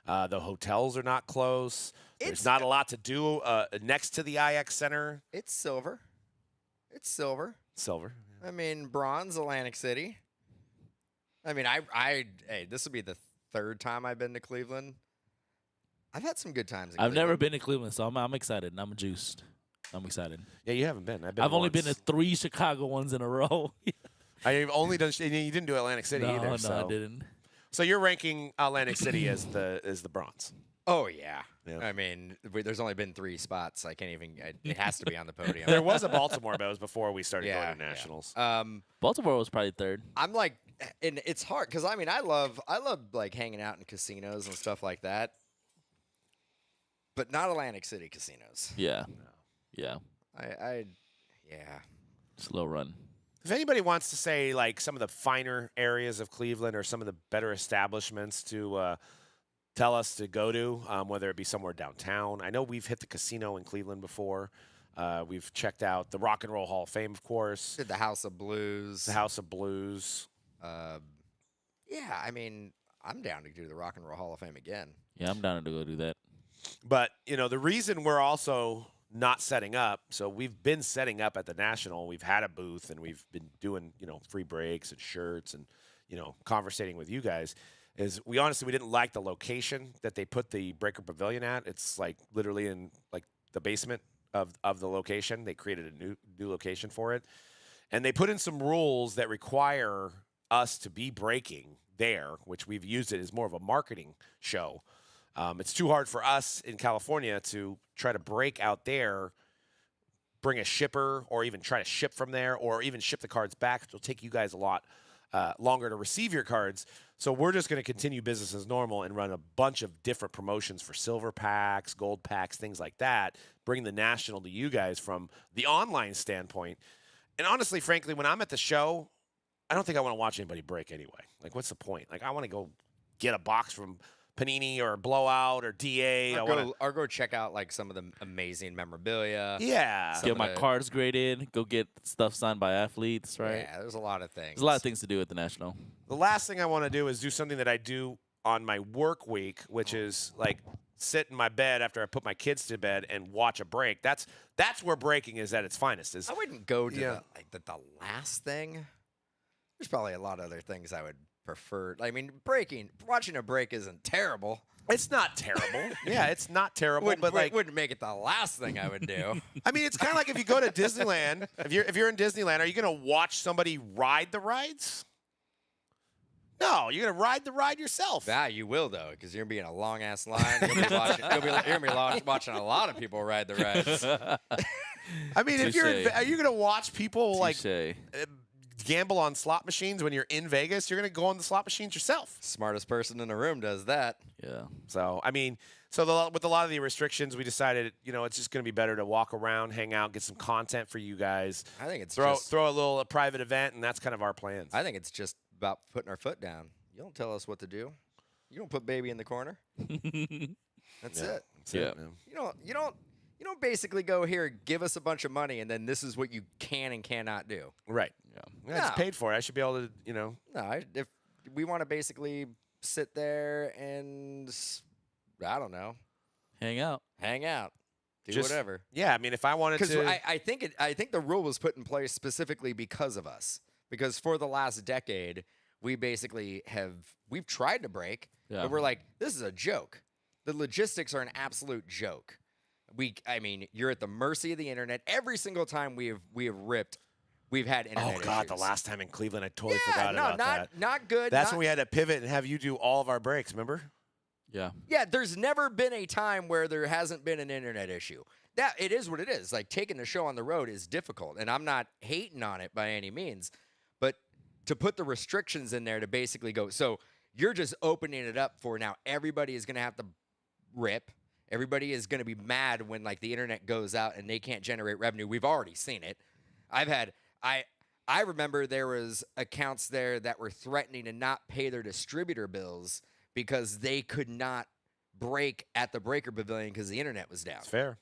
The hotels are not close. There's not a lot to do next to the IX Center. It's silver. It's silver. Silver. I mean, bronze, Atlantic City. I mean, hey, this will be the third time I've been to Cleveland. I've had some good times in I've Cleveland. never been to Cleveland, so I'm excited. And I'm juiced. I'm excited. Yeah, you haven't been. I've only been to once. 3 Chicago ones in a row. I've only done. You didn't do Atlantic City no, either. no, so. I didn't. So you're ranking Atlantic City as the bronze. Oh, yeah. Yeah. I mean, there's only been 3 spots. I can't even. It has to be on the podium. There was a Baltimore, but it was before we started Yeah, going to nationals. Baltimore was probably 3rd. I'm like, and it's hard because I mean, I love like hanging out in casinos and stuff like that, but not Atlantic City casinos. Yeah. Yeah. Yeah. Slow run. If anybody wants to say like some of the finer areas of Cleveland or some of the better establishments to tell us to go to, whether it be somewhere downtown. I know we've hit the casino in Cleveland before. We've checked out the Rock and Roll Hall of Fame, of course. Did the House of Blues. The House of Blues. Yeah, I mean, I'm down to do the Rock and Roll Hall of Fame again. Yeah, I'm down to go do that. But the reason we're also not setting up, so we've been setting up at the National. We've had a booth and we've been doing free breaks and shirts and conversating with you guys. Is we didn't like the location that they put the Breaker Pavilion at. It's like literally in like the basement of the location. They created a new location for it, and they put in some rules that require us to be breaking there, which we've used it as more of a marketing show. It's too hard for us in California to try to break out there, bring a shipper, or even try to ship from there, or even ship the cards back. It'll take you guys a lot longer to receive your cards. So we're just going to continue business as normal and run a bunch of different promotions for silver packs, gold packs, things like that. Bring the National to you guys from the online standpoint. And honestly, frankly, when I'm at the show, I don't think I want to watch anybody break anyway. Like, what's the point? Like, I want to go get a box from Panini or Blowout or DA. Or go check out like some of the amazing memorabilia. Yeah. Some Get of my the- cards graded. Go get stuff signed by athletes. Right. Yeah, there's a lot of things. There's a lot of things to do at the National. The last thing I want to do is do something that I do on my work week, which is like sit in my bed after I put my kids to bed and watch a break. That's where breaking is at its finest. Is I wouldn't go to Yeah. the last thing. There's probably a lot of other things I would prefer. I mean, watching a break isn't terrible. it's not terrible. Yeah, it's not terrible, Wouldn't, but like wouldn't make it the last thing I would do. I mean, it's kind of like if you go to Disneyland. If you're in Disneyland, are you going to watch somebody ride the rides? No, you're going to ride the ride yourself. Yeah, you will though, because you're gonna be in a long ass line. You'll be watching a lot of people ride the rides. I mean, if Touche. are you going to watch people like Touche. gamble on slot machines when you're in Vegas? You're going to go on the slot machines yourself. Smartest person in the room does that. Yeah. So, I mean, with a lot of the restrictions, we decided, it's just going to be better to walk around, hang out, get some content for you guys. I think it's Throw a little private event, and that's kind of our plans. I think it's just about putting our foot down. You don't tell us what to do. You don't put baby in the corner. That's Yeah. it. That's it, man. You don't basically go here, give us a bunch of money, and then this is what you can and cannot do. Right. Yeah. I just No. paid for it. I should be able to, No, if we want to basically sit there and I don't know, Hang out. hang out, do Just- whatever. Yeah. I mean, if I wanted Because to. I think the rule was put in place specifically because of us. Because for the last decade, we basically we've tried to break, Yeah. but we're like, this is a joke. The logistics are an absolute joke. I mean, you're at the mercy of the internet. Every single time we have ripped, we've had internet Oh God! The issues. last time in Cleveland, I totally Yeah, forgot no, about that. not good. That's not- when we had to pivot and have you do all of our breaks. Remember? Yeah. Yeah, there's never been a time where there hasn't been an internet issue. That it is what it is. Like taking the show on the road is difficult, and I'm not hating on it by any means, but to put the restrictions in there to basically go, so you're just opening it up for now everybody is going to have to rip. Everybody is going to be mad when like the internet goes out and they can't generate revenue. We've already seen it. I remember there was accounts there that were threatening to not pay their distributor bills because they could not break at the Breaker Pavilion because the internet was down. It's fair.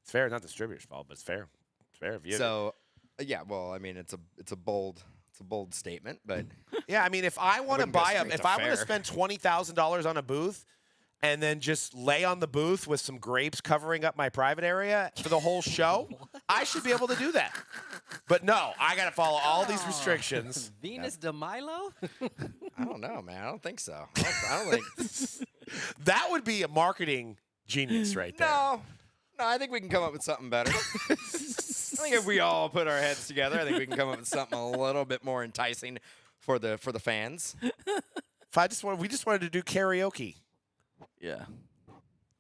It's fair. It's not the distributor's fault, but it's fair. It's fair. If you, So, yeah, well, I mean, it's a bold statement, but yeah, I mean, if I want to wouldn't go buy straight if to I want to fair. spend $20,000 on a booth and then just lay on the booth with some grapes covering up my private area for the whole show, I should be able to do that. But no, I got to follow all these restrictions. Venus de Milo? I don't know, man. I don't think so. I don't think. That would be a marketing genius right there. No, I think we can come up with something better. I think if we all put our heads together, I think we can come up with something a little bit more enticing for the fans. If we just wanted to do karaoke Yeah.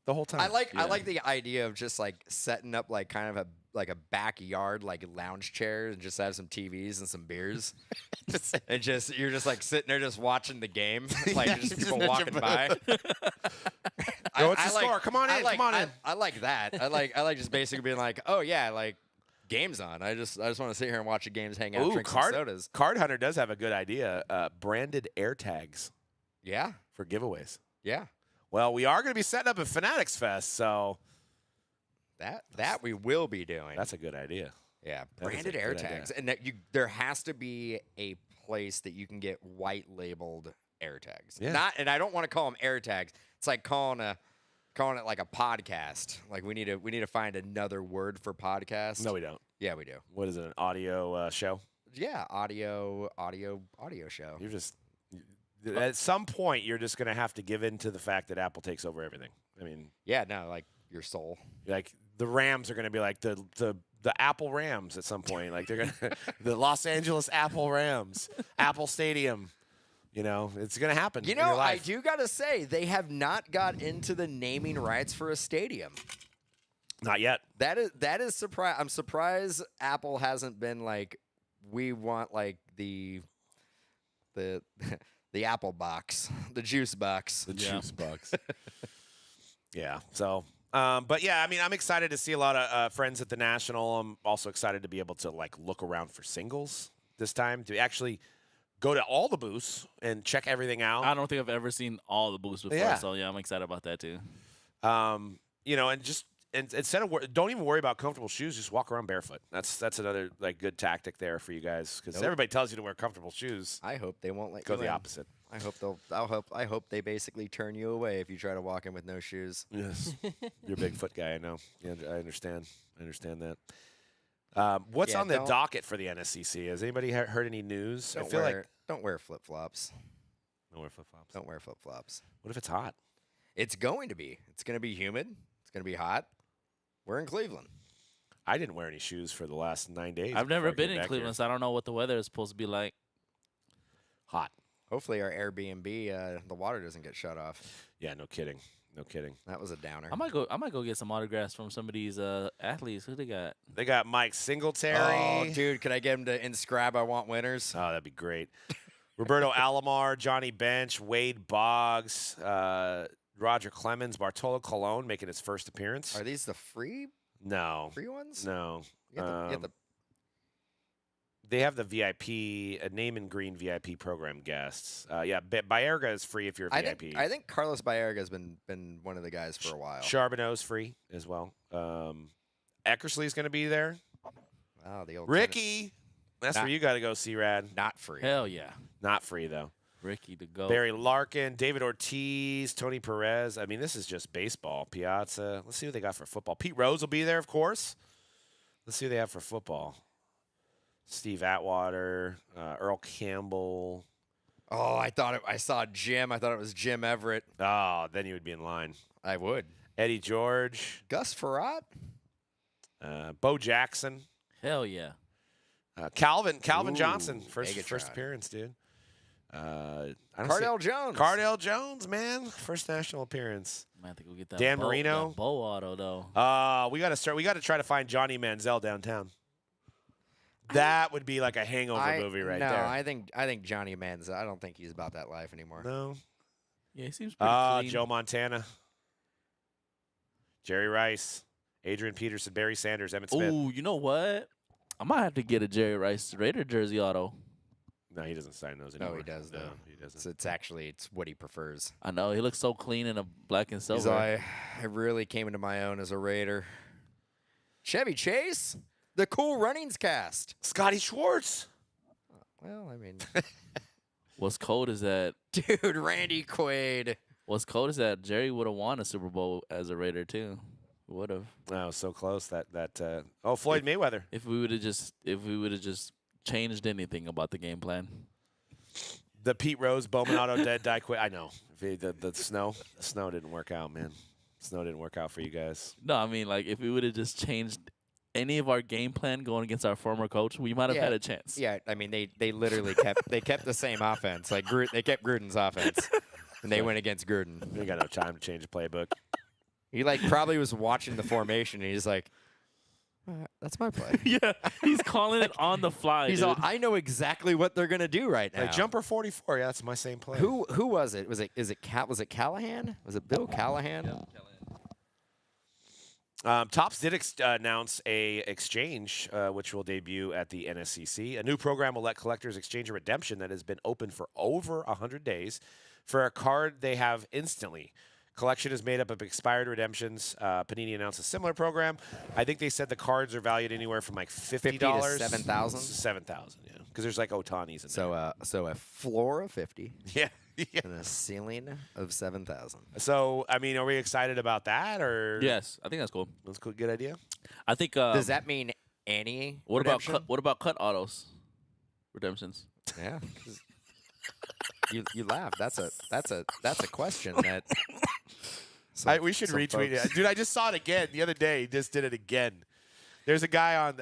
the whole time. I like Yeah. the idea of just like setting up like kind of a backyard like lounge chair and just have some TVs and some beers. And you're just like sitting there just watching the game, like Yeah, just just people at your walking by. Go, what's the score? Come on in, come on in. I like that. I like just basically being like, oh yeah, like game's on. I just want to sit here and watch the games, hang out, Ooh, drink some sodas. Card Hunter does have a good idea. Branded air tags Yeah, for giveaways. yeah. Well, we are going to be setting up a Fanatics Fest, so That we will be doing. that's a good idea. Yeah, That is a branded air good idea. tags, and that there has to be a place that you can get white labeled air tags. Yeah. Not, and I don't want to call them air tags. It's like calling calling it like a podcast. Like we need to find another word for podcast. No, we don't. Yeah, we do. What is it? An audio show? Yeah, audio show. You're just at some point you're just gonna have to give in to the fact that Apple takes over everything. I mean, Yeah, no, like your soul. like the Rams are gonna be like the Apple Rams at some point. Like they're gonna the Los Angeles Apple Rams, Apple Stadium. You know, it's gonna happen. You in your know, I life. do gotta say they have not got into the naming rights for a stadium. Not yet. That is surprise. I'm surprised Apple hasn't been like, we want like the Apple box, the juice box. The Yeah. juice box. Yeah. So, but yeah, I mean, I'm excited to see a lot of friends at the National. I'm also excited to be able to like look around for singles this time, to actually go to all the booths and check everything out. I don't think I've ever seen all the booths before, Yeah. so yeah, I'm excited about that too. You know, and just instead of don't even worry about comfortable shoes, just walk around barefoot. That's another like good tactic there for you guys, because Nope. everybody tells you to wear comfortable shoes. I hope they won't let Go you the in. opposite. I hope they basically turn you away if you try to walk in with no shoes. Yes, you're a big foot guy. I know. Yeah, I understand. I understand that. What's Yeah, on the don't- docket for the NSCC? Has anybody heard any news? I feel like Don't wear flip flops. no wear flip flops. Don't wear flip flops. What if it's hot? It's going to be. It's going to be humid. It's going to be hot. We're in Cleveland. I didn't wear any shoes for the last 9 days. I've before never I been came in back Cleveland, so I don't know what the weather is supposed to be like. here. Hot. Hopefully our Airbnb, the water doesn't get shut off. Yeah, no kidding. No kidding. That was a downer. I might go get some autographs from some of these athletes. Who they got? They got Mike Singletary. Oh, dude, could I get him to inscribe I want winners? Oh, that'd be great. Roberto Alomar, Johnny Bench, Wade Boggs, Roger Clemens, Bartolo Colon making his first appearance. Are these the free No, ones? no. You get the They have the VIP, name and green VIP program guests. Yeah, Baerga is free if you're a VIP. I think Carlos Baerga has been one of the guys for a while. Charbonneau's free as well. Eckersley's going to be there. Oh, the old Ricky, that's Not- where you got to go, C-Rad. not free. Hell yeah, Not free, though. Ricky to go. Barry Larkin, David Ortiz, Tony Perez. I mean, this is just baseball. Piazza. Let's see what they got for football. Pete Rose will be there, of course. Let's see what they have for football. Steve Atwater, Earl Campbell. Oh, I saw Jim. I thought it was Jim Everett. Oh, then you would be in line. I would. Eddie George, Gus Farrat? Bo Jackson, Hell yeah. Calvin Ooh, Johnson, first Megatron. appearance, dude. I don't Cardell Jones. Cardell Jones, man, first national appearance. Man, I think we'll get that. Dan bow, Marino. that bow auto though. We got to start. We got to try to find Johnny Manziel downtown. That would be like a hangover movie right no, there. I think Johnny Manziel. I don't think he's about that life anymore. No. Yeah, he seems pretty clean. Joe Montana, Jerry Rice, Adrian Peterson, Barry Sanders, Emmett Smith. Ooh, you know what? I might have to get a Jerry Rice Raider jersey auto. No, he doesn't sign those No, anymore. he does, No, though. he doesn't. So it's what he prefers. I know he looks so clean in a black and He's silver. like, I really came into my own as a Raider. Chevy Chase, the Cool Runnings cast. Scotty Schwartz. Well, I mean, What's cold is that dude, Randy Quaid. Jerry would have won a Super Bowl as a Raider too. Would have. Oh, so close that Floyd Mayweather. If we would have just changed anything about the game plan. The Pete Rose, Bowman Auto, Dead, Die Quick. I know. The snow didn't work out, man. Snow didn't work out for you guys. No, I mean like if we would have just changed any of our game plan going against our former coach, we might have had a chance. Yeah, I mean they literally kept the same offense. Like they kept Gruden's offense, and they went against Gruden. We ain't got no time to change the playbook. He like probably was watching the formation, and he's like, "That's my play." Yeah, he's calling it on the fly. He's dude. all, I know exactly what they're gonna do right now. Like jumper 44. Yeah, that's my same play. Who was it? Was it Callahan? Was it Bill Callahan? Topps did announce a exchange, which will debut at the NSCC. A new program will let collectors exchange a redemption that has been open for over 100 days for a card they have instantly. Collection is made up of expired redemptions. Panini announced a similar program. I think they said the cards are valued anywhere from like $50 to $7,000? $7,000, yeah. Because there's like Otanis in So a floor of 50 there. Yeah. and a ceiling of 7,000. So, I mean, are we excited about that, or Yes, I think that's cool. that's a good idea? I think. Does that mean any What redemption? about cut autos? Redemptions. Yeah. You laugh. That's a question that We should some retweet folks- it, dude. I just saw it again the other day. Just did it again. There's a guy on.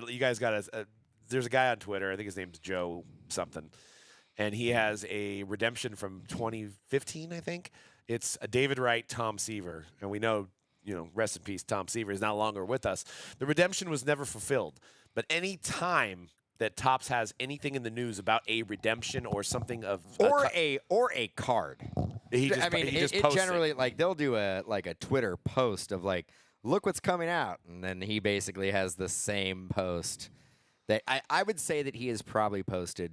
You guys got a. There's a guy on Twitter. I think his name's Joe something, and he has a redemption from 2015. I think it's a David Wright, Tom Seaver, and we know, rest in peace, Tom Seaver is no longer with us. The redemption was never fulfilled, but any time that Topps has anything in the news about a redemption or something of or a card. he just, I mean, he just it posts generally like they'll do a Twitter post of like, look what's coming out, and then he basically has the same post that I would say that he has probably posted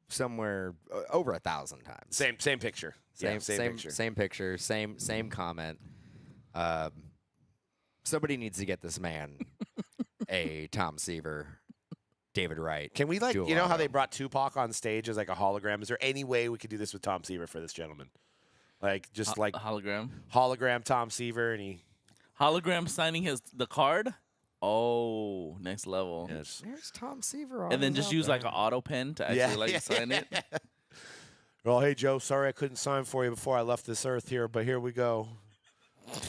somewhere over 1,000 times. Same picture. Same, Yeah, same picture. Same picture. Same comment. Somebody needs to get this man a Tom Seaver, David Wright. Can we dual how auto. they brought Tupac on stage as like a hologram? Is there any way we could do this with Tom Seaver for this gentleman? Like just like Hologram. hologram Tom Seaver, and he Hologram signing the card. Oh, next level. yes. There's Tom Seaver. And then always just out use like there. an auto pen to actually sign it. Well, hey Joe, sorry I couldn't sign for you before I left this earth here, but here we go.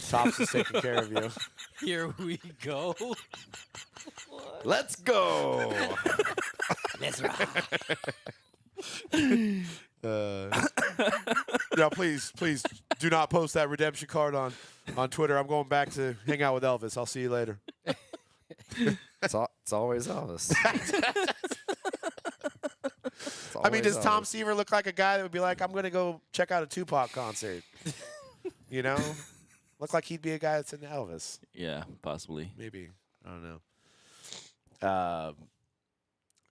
Topps is taking care of you. Here we go. Let's go. Let's rock. No, please do not post that redemption card on Twitter. I'm going back to hang out with Elvis. I'll see you later. It's always Elvis. It's I mean, does always Tom Elvis. Seaver look like a guy that would be like, I'm going to go check out a Tupac concert? Look like he'd be a guy that's into Elvis. Yeah, possibly. Maybe. I don't know.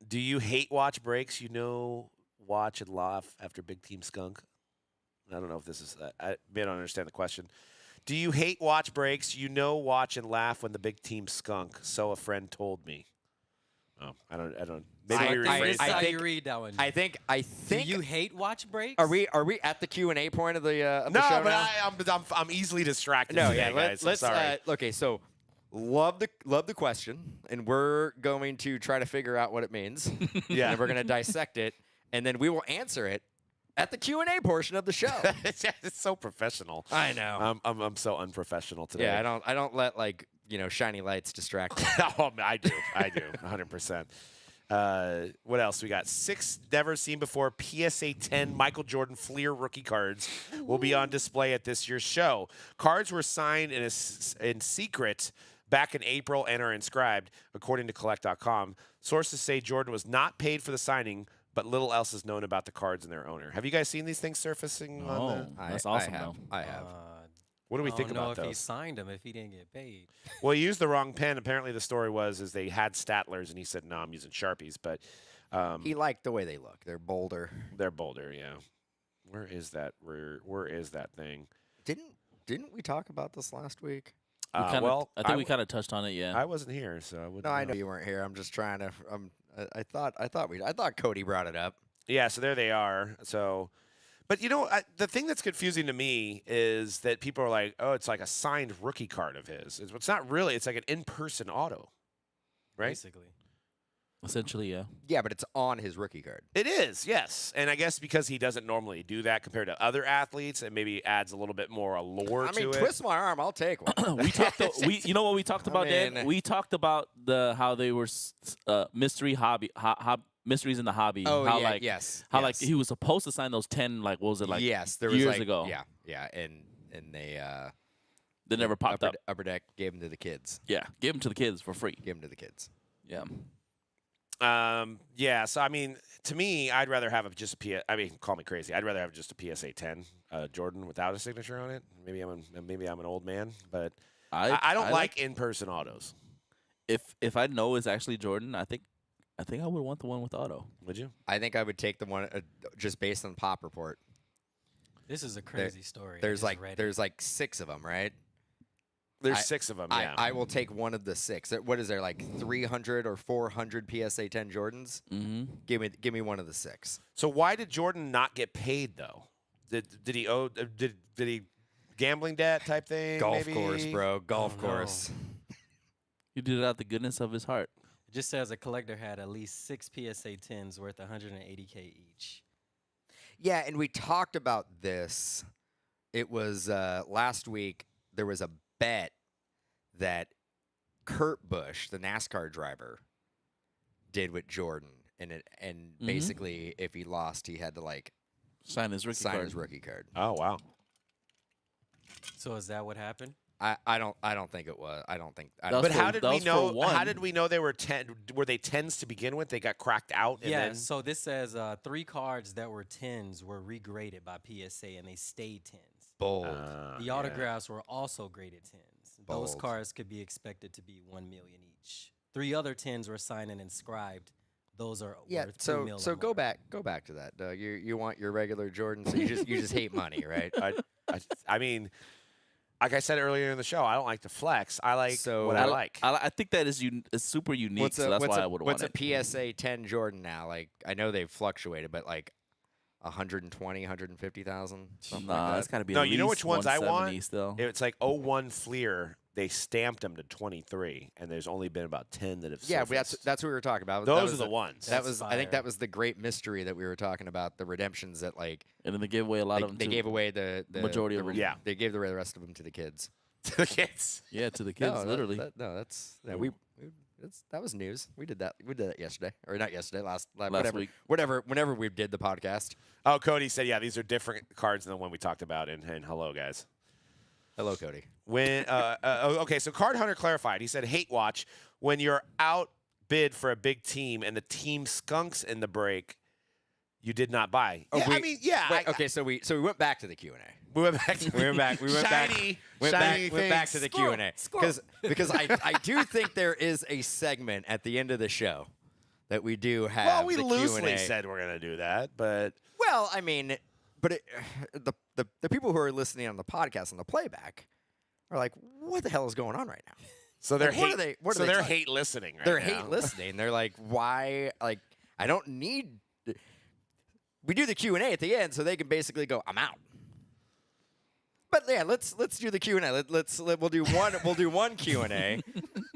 Do you hate watch breaks? Watch and laugh after Big Team Skunk? I don't know if this is. I may not understand the question. Do you hate watch breaks? Watch and laugh when the Big Team Skunk. So a friend told me. Oh, I don't. Maybe we I rephrase That's how that. you read that one. I think. Do you hate watch breaks? Are we at the Q&A point of the No, show but now? I'm easily distracted. No, today, yeah. guys. Let's. I'm sorry. Okay, so love the question, and we're going to try to figure out what it means. Yeah. And we're going to dissect it, and then we will answer it at the Q&A portion of the show. it's so professional. I know. I'm so unprofessional today. Yeah, I don't let shiny lights distract me. Oh, I do, 100%. What else we got? 6 never seen before PSA 10 Michael Jordan Fleer rookie cards will be on display at this year's show. Cards were signed in secret back in April and are inscribed, according to Collect.com. Sources say Jordan was not paid for the signing, but little else is known about the cards and their owner. Have you guys seen these things surfacing on the? Oh, that's awesome, though. I have. What do we think I don't know about if he those? signed him if he didn't get paid. Well, he used the wrong pen. Apparently, the story was they had Statlers, and he said, "No, I'm using Sharpies." But He liked the way they look. They're bolder. they're bolder. Yeah. Where is that? Where is that thing? Didn't we talk about this last week? We kinda, Well, I think we kind of touched on it. Yeah. I wasn't here, so I wouldn't. No, I know you weren't here. I'm just trying to. I thought Cody brought it up. Yeah, so there they are. So, but the thing that's confusing to me is that people are like, "Oh, it's like a signed rookie card of his." It's not really. It's like an in-person auto, right? Basically. Essentially, yeah. Yeah, but it's on his rookie card. It is, yes. And I guess because he doesn't normally do that compared to other athletes, it maybe adds a little bit more allure I to mean, it. twist my arm. I'll take one. We talked. You know what we talked I about, Dan? mean- We talked about how they were mystery mysteries in the hobby. Oh, how yeah, like yes, how yes. like he was supposed to sign those 10 what was it like yes, there was years like, ago. Yeah, and they They never popped up. Upper Deck gave them to the kids. Yeah, give them to the kids for free. Gave them to the kids. Yeah. Yeah. So I mean, to me, I'd rather have just a PS. I mean, call me crazy. I'd rather have just a PSA 10 Jordan without a signature on it. Maybe I'm an old man, but I don't like in-person autos. If I know it's actually Jordan, I think I would want the one with auto. Would you? I think I would take the one just based on Pop Report. This is a crazy story. I There's just like read it. there's like 6 of them, right? There's I- 6 of them. Yeah. I will take one of the 6. What is there, like 300 or 400 PSA 10 Jordans? Mm-hmm. Give me one of the 6. So why did Jordan not get paid though? Did he owe? Did he gambling debt type thing? Golf maybe? course, bro. Golf no. course. He did it out the goodness of his heart. It just says a collector had at least 6 PSA 10s worth 180K each. Yeah, and we talked about this. It was last week. There was a bet that Kurt Busch, the NASCAR driver, did with Jordan, and basically, if he lost, he had to like Sign his rookie sign card. his rookie card. Oh wow. So is that what happened? I don't think it was. I don't think. I That don't was But for- how did that we was for know? How one. did we know they were 10? Were they 10s to begin with? They got cracked out. And Yeah, then, so this says 3 cards that were 10s were regraded by PSA and they stayed 10s. bold. The yeah. autographs were also graded 10s. Those Bold. cards could be expected to be 1 million each. 3 other 10s were signed and inscribed. Those are Yeah. worth 2 So mil or so go more. back to that, Doug. You want your regular Jordan, so you just hate money, right? I mean, like I said earlier in the show, I don't like to flex. I like So- what I like. I think that is it's super unique, so that's why I would want what's it. a PSA 10 Jordan now? Like I know they've fluctuated, but like 120, 150,000, something Nah, like it's that. got to be No, at you know least which ones I 170 want? still. It's like 01 Fleer. They stamped them to 23, and there's only been about 10 that have. Yeah, but surfaced. that's what we were talking about. Those That are was the ones. That That's was I think fire. that was the great mystery that we were talking about, the redemptions that like And then they gave away a lot they, of them they too. gave away the majority of the- them. Yeah. They gave the rest of them to the kids. To the kids. Yeah, to the kids, No, literally. that's that was news. We did that yesterday, or not yesterday, last week. whenever we did the podcast. Oh, Cody said, yeah, these are different cards than the one we talked about. And hello, guys. Hello, Cody. When okay, so Card Hunter clarified. He said, hate watch when you're outbid for a big team and the team skunks in the break. You did not buy. Oh, Yeah, we- I mean, yeah. Wait, okay, so we went back to the Q&A. We went back. We went back. We went shiny, Went shiny back, went back things. to the Squirrel, Q&A squirrel. because I do think there is a segment at the end of the show that we do have. Well, we the loosely Q&A. said we're gonna do that, but Well, I mean, but the people who are listening on the podcast on the playback are like, what the hell is going on right now? so they're Like, what hate. are they- what are so they they're talking- hate listening. Right They're now. hate listening. They're like, why? Like, I don't need. We do the Q&A at the end, so they can basically go, I'm out. But yeah, let's do the Q&A. We'll do one Q&A,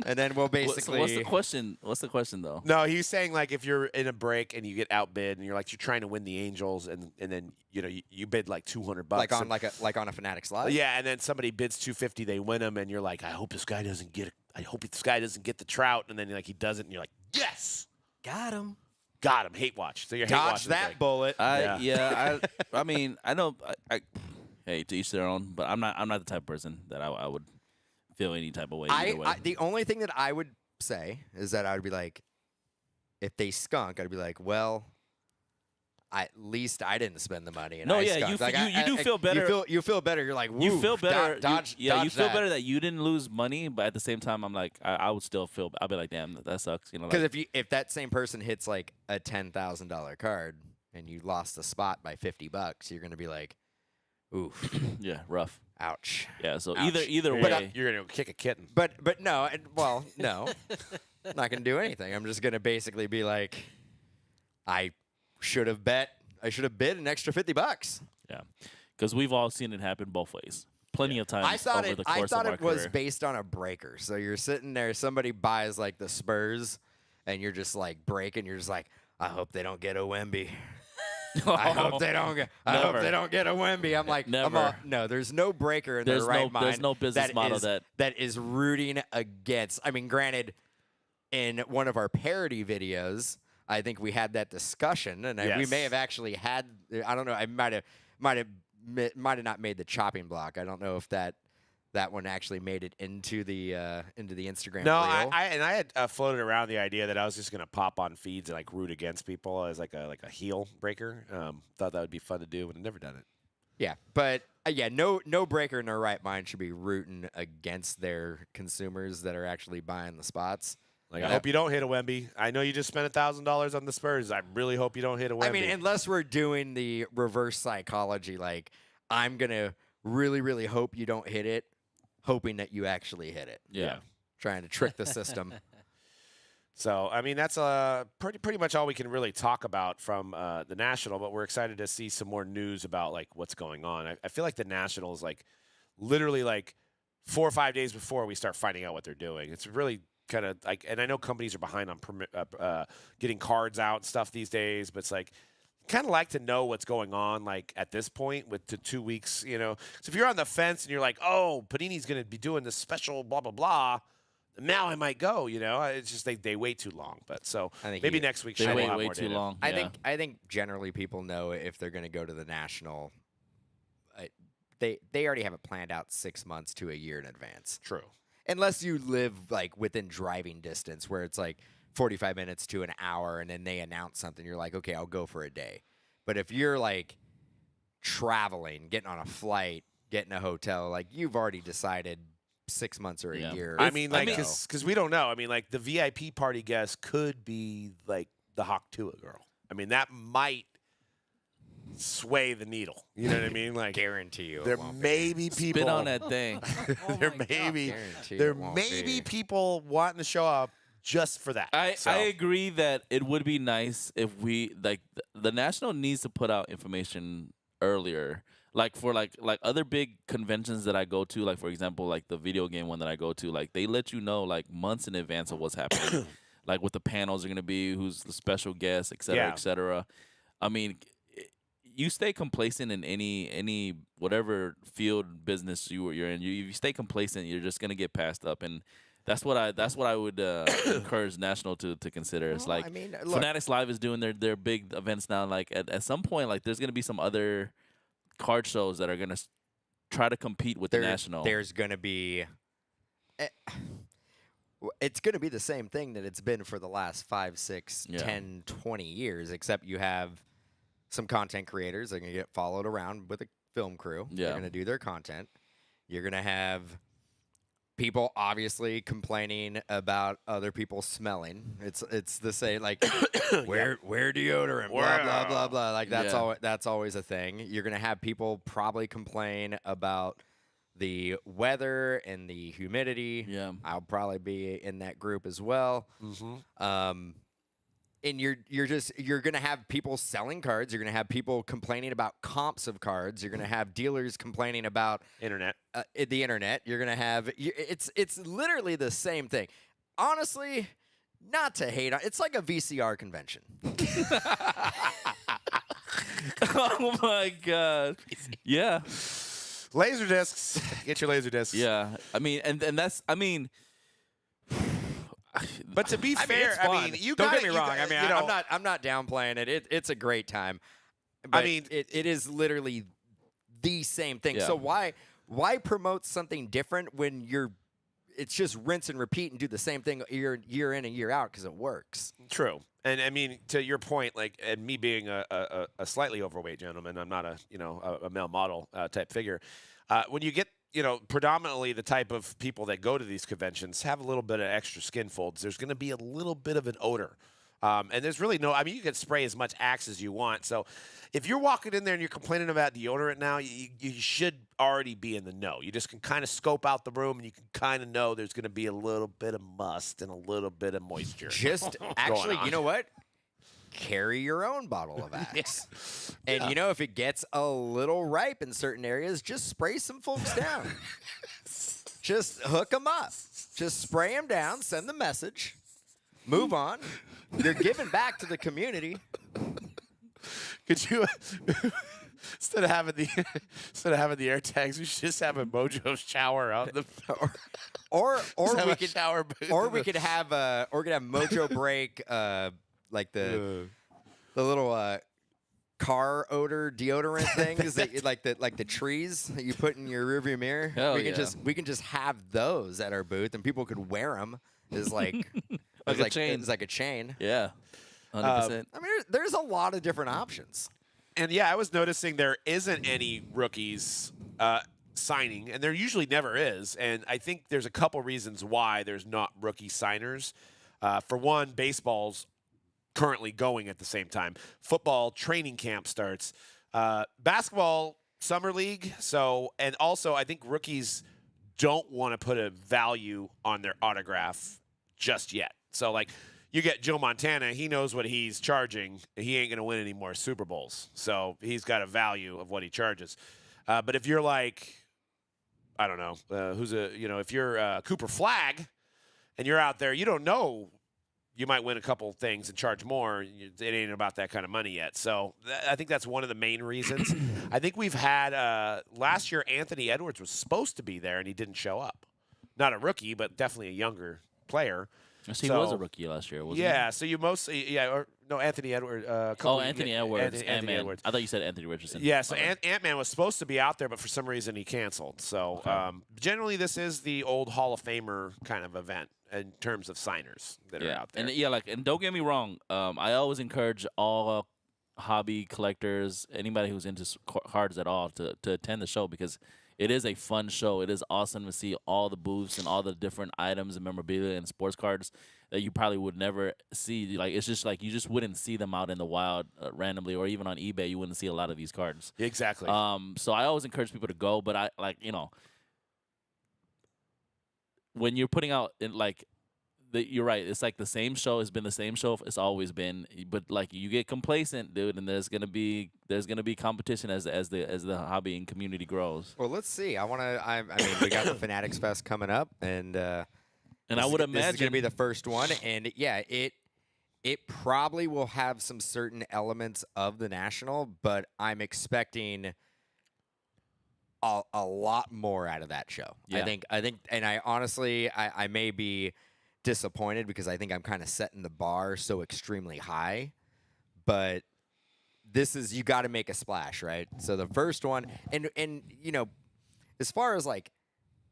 and then we'll So basically. what's the question? What's the question though? No, he's saying like if you're in a break and you get outbid and you're trying to win the Angels and then you bid like $200 like on and- like on a Fanatic slide. yeah, and then somebody bids 250, they win them, and you're like, I hope this guy doesn't get the trout, and then he doesn't, and you're like, yes, Got him. got him. Hate watch. So you're hate Dodge watching that the break. bullet. I mean, I know. Hey, to each their own. But I'm not the type of person that I would feel any type of way. Either way. The only thing that I would say is that I would be like, if they skunk, I'd be like, well, at least I didn't spend the money. And No, I yeah, skunked. you Like, you do feel better. You feel better. You're like, You woo, feel better. Dodge, you dodge feel that. better that you didn't lose money, but at the same time, I'm like, I would still feel. I'll be like, damn, that sucks. Because Like, if that same person hits like a $10,000 card and you lost the spot by $50, you're gonna be like, oof, yeah, rough. ouch. Yeah. So Ouch. either You're way, gonna- you're gonna kick a kitten. But no, no, I'm not gonna do anything. I'm just gonna basically be like, I should have bid an extra $50. yeah, because we've all seen it happen both ways. Plenty of times I thought over it. the I course thought of our it was career. based on a breaker. So you're sitting there, somebody buys like the Spurs, and you're just like breaking. You're just like, I hope they don't get a Wemby. I hope they don't get. I hope Never. they don't get a Wemby. I'm like, Never. no. There's no breaker in There's their right no- mind. there's no business model is, that- is rooting against. I mean, granted, in one of our parody videos, I think we had that discussion, and we Yes. may have actually had. I don't know. I might have not made the chopping block. I don't know if that one actually made it into the Instagram. No, reel. I had floated around the idea that I was just gonna pop on feeds and like root against people as like a heel breaker. Thought that would be fun to do, but I've never done it. Yeah, but yeah, no breaker in their right mind should be rooting against their consumers that are actually buying the spots. Like, I hope you don't hit a Wemby. I know you just spent $1,000 on the Spurs. I really hope you don't hit a Wemby. I mean, unless we're doing the reverse psychology, like I'm gonna really, really hope you don't hit it, hoping that you actually hit it. Yeah. Trying to trick the system. So, I mean, that's pretty much all we can really talk about from the National, but we're excited to see some more news about, like, what's going on. I feel like the National is, like, literally, like, 4 or 5 days before we start finding out what they're doing. It's really kind of, like, and I know companies are behind on getting cards out and stuff these days, but it's, like, kind of like to know what's going on, like, at this point with the 2 weeks, you know. So if you're on the fence and you're like, oh, Panini's going to be doing this special blah, blah, blah, now I might go, you know. It's just they wait too long. But so I think maybe you- next week They we'll wait have way more too data. long. I think generally people know if they're going to go to the National. They already have it planned out 6 months to a year in advance. True. Unless you live like within driving distance, where it's like 45 minutes to an hour, and then they announce something, you're like, okay, I'll go for a day. But if you're like traveling, getting on a flight, getting a hotel, like you've already decided 6 months or a Yeah. year. I mean, like, ago. because we don't know. I mean, like, the VIP party guest could be like the Hawk Tua girl. I mean, that might sway the needle. You know what I mean? Like, guarantee you, there it won't may be people. Spit on that thing. there may be Guarantee there it won't may be. be people wanting to show up just for that. I So, agree that it would be nice if we like the National needs to put out information earlier. Like for like other big conventions that I go to, like for example, like the video game one that I go to, like they let you know like months in advance of what's happening, like what the panels are gonna be, who's the special guest, et cetera, Yeah. et cetera. I mean, you stay complacent in any whatever field business you're in. You stay complacent, you're just gonna get passed up, and that's what I would encourage National to consider. It's Well, like I mean, look, Fanatics Live is doing their big events now. Like at some point, like there's gonna be some other card shows that are gonna try to compete with the National. There's going to be. It's going to be the same thing that it's been for the last 5, 6, Yeah. 10, 20 years, except you have some content creators that are going to get followed around with a film crew. They're Yeah. going to do their content. You're going to have people obviously complaining about other people smelling. It's the same, like wear deodorant, blah blah blah blah. Like that's always a thing. You're gonna have people probably complain about the weather and the humidity. Yeah. I'll probably be in that group as well. And you're gonna have people selling cards. You're gonna have people complaining about comps of cards. You're gonna have dealers complaining about internet. the internet. You're gonna have it's literally the same thing. Honestly, not to hate on, it's like a VCR convention. Oh my god. Yeah. Laser discs. Get your laser discs. Yeah. I mean, and that's But to be fair, it's I fun. mean, you don't gotta, get me you wrong. gotta- I mean, you know, I'm not downplaying it. It's a great time. But mean- it is literally the same thing. Yeah. So why promote something different when it's just rinse and repeat and do the same thing year in and year out because it works. True. And I mean, to your point, like, and me being a slightly overweight gentleman, I'm not a male model type figure. When you get, predominantly the type of people that go to these conventions have a little bit of extra skin folds, there's going to be a little bit of an odor. And there's really you can spray as much Axe as you want. So if you're walking in there and you're complaining about deodorant now, you should already be in the know. You just can kind of scope out the room and you can kind of know there's going to be a little bit of must and a little bit of moisture. Just actually, on. you know what? Carry your own bottle of Axe. And if it gets a little ripe in certain areas, just spray some folks down. Just hook them up. Just spray them down, send the message, move on. They're giving back to the community. Could you instead of having the air tags, we should just have a Mojo shower out in the Or Just have we a could shower booth or in we the- could have Mojobreak like the little car odor deodorant things that like the trees that you put in your rearview mirror. Hell we can yeah. just have those at our booth and people could wear them as like Like a chain. It's like a chain. Yeah. 100%. I mean, there's a lot of different options. And yeah, I was noticing there isn't any rookies signing, and there usually never is. And I think there's a couple reasons why there's not rookie signers. For one, baseball's currently going at the same time. Football training camp starts. Basketball summer league. So, and also I think rookies don't want to put a value on their autograph just yet. So, like, you get Joe Montana, he knows what he's charging. He ain't going to win any more Super Bowls. So he's got a value of what he charges. But if you're like, I don't know, if you're Cooper Flagg and you're out there, you don't know, you might win a couple things and charge more. It ain't about that kind of money yet. So I think that's one of the main reasons. I think we've had last year Anthony Edwards was supposed to be there and he didn't show up. Not a rookie, but definitely a younger player. Yes, he was a rookie last year, wasn't he? Yeah, so you mostly Anthony Edwards. Anthony Edwards. Anthony Edwards. I thought you said Anthony Richardson. Yeah, so Ant-Man was supposed to be out there, but for some reason he canceled. So generally this is the old Hall of Famer kind of event in terms of signers that are out there. And don't get me wrong, I always encourage all hobby collectors, anybody who's into cards at all, to attend the show because it is a fun show. It is awesome to see all the booths and all the different items and memorabilia and sports cards that you probably would never see. Like, it's just like you just wouldn't see them out in the wild randomly, or even on eBay. You wouldn't see a lot of these cards. Exactly. So I always encourage people to go, but when you're putting out you're right. It's like the same show. It's been the same show. It's always been. But like you get complacent, dude, and there's gonna be competition as the hobby and community grows. Well, let's see. I mean, we got the Fanatics Fest coming up, and I would imagine this is gonna be the first one. And yeah, it probably will have some certain elements of the national, but I'm expecting a lot more out of that show. Yeah. I think, and I honestly, I may be disappointed because I think I'm kind of setting the bar so extremely high, but this is, you got to make a splash, right? So the first one, and as far as like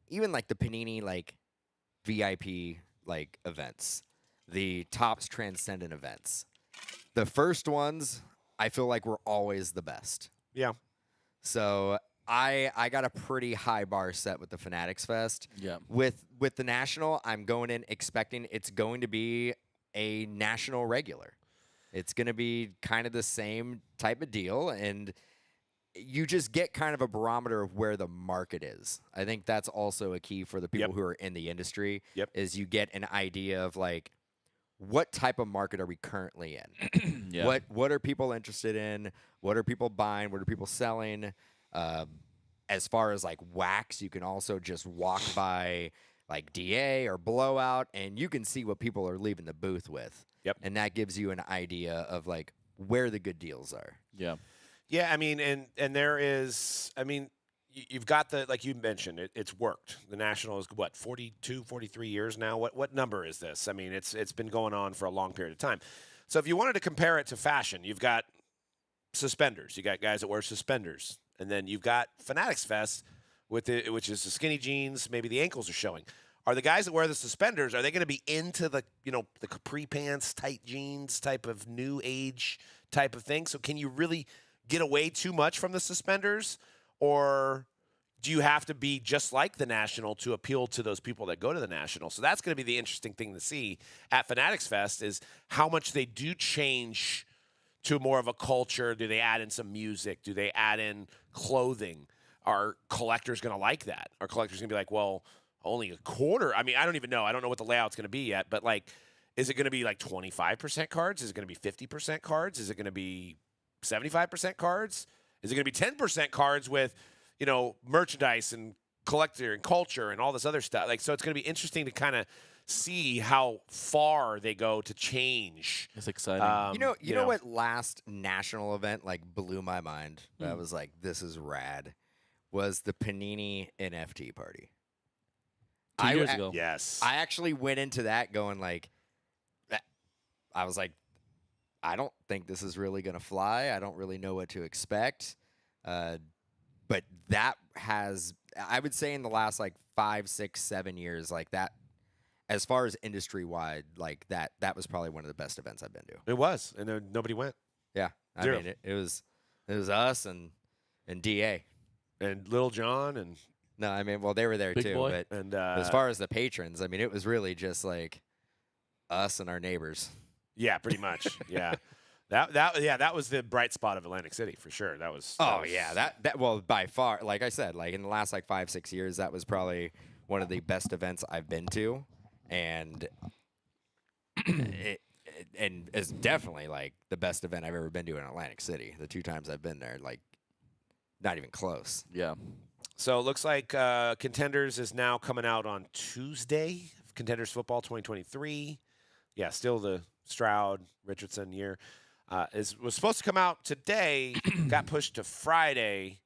even like the Panini like VIP like events, the Topps Transcendent events, the first ones I feel like were always the best. Yeah. So I got a pretty high bar set with the Fanatics Fest. Yeah. With the National, I'm going in expecting it's going to be a national regular. It's going to be kind of the same type of deal, and you just get kind of a barometer of where the market is. I think that's also a key for the people who are in the industry. Yep. Is you get an idea of like, what type of market are we currently in? Yeah. What are people interested in? What are people buying? What are people selling? As far as like wax, you can also just walk by like DA or Blowout, and you can see what people are leaving the booth with. Yep. And that gives you an idea of like where the good deals are. Yeah. Yeah, I mean, and there is, I mean, you've got the, like you mentioned, it's worked. The National is, what, 42, 43 years now? What number is this? I mean, it's been going on for a long period of time. So if you wanted to compare it to fashion, you've got suspenders. You got guys that wear suspenders. And then you've got Fanatics Fest, which is the skinny jeans, maybe the ankles are showing. Are the guys that wear the suspenders, are they going to be into the capri pants, tight jeans type of new age type of thing? So can you really get away too much from the suspenders? Or do you have to be just like the National to appeal to those people that go to the National? So that's going to be the interesting thing to see at Fanatics Fest, is how much they do change to more of a culture. Do they add in some music? Do they add in clothing? Are collectors going to like that? Are collectors going to be like, well, only a quarter? I mean, I don't even know. I don't know what the layout's going to be yet, but like, is it going to be like 25% cards? Is it going to be 50% cards? Is it going to be 75% cards? Is it going to be 10% cards with, merchandise and collector and culture and all this other stuff? Like, so it's going to be interesting to kind of see how far they go to change. It's exciting. You know what last national event like blew my mind? I was like, this is rad. Was the Panini NFT party. 2 years ago. Yes. I actually went into that going like, I was like, I don't think this is really going to fly. I don't really know what to expect. But that has, I would say in the last like 5, 6, 7 years, like that, as far as industry wide, like that was probably one of the best events I've been to. It was, and then nobody went. Yeah. I Zero. mean, it was us and DA. And Little John and No, I mean, well, they were there Big too. boy. But and as far as the patrons, I mean, it was really just like us and our neighbors. yeah, pretty much. Yeah. That was the bright spot of Atlantic City for sure. That was. Well, by far, like I said, like in the last like 5-6 years, that was probably one of the best events I've been to, and and it's definitely like the best event I've ever been to in Atlantic City. The 2 times I've been there, like not even close. Yeah. So it looks like Contenders is now coming out on Tuesday. Contenders Football 2023. Yeah, still the Stroud Richardson year. Was supposed to come out today, got pushed to Friday,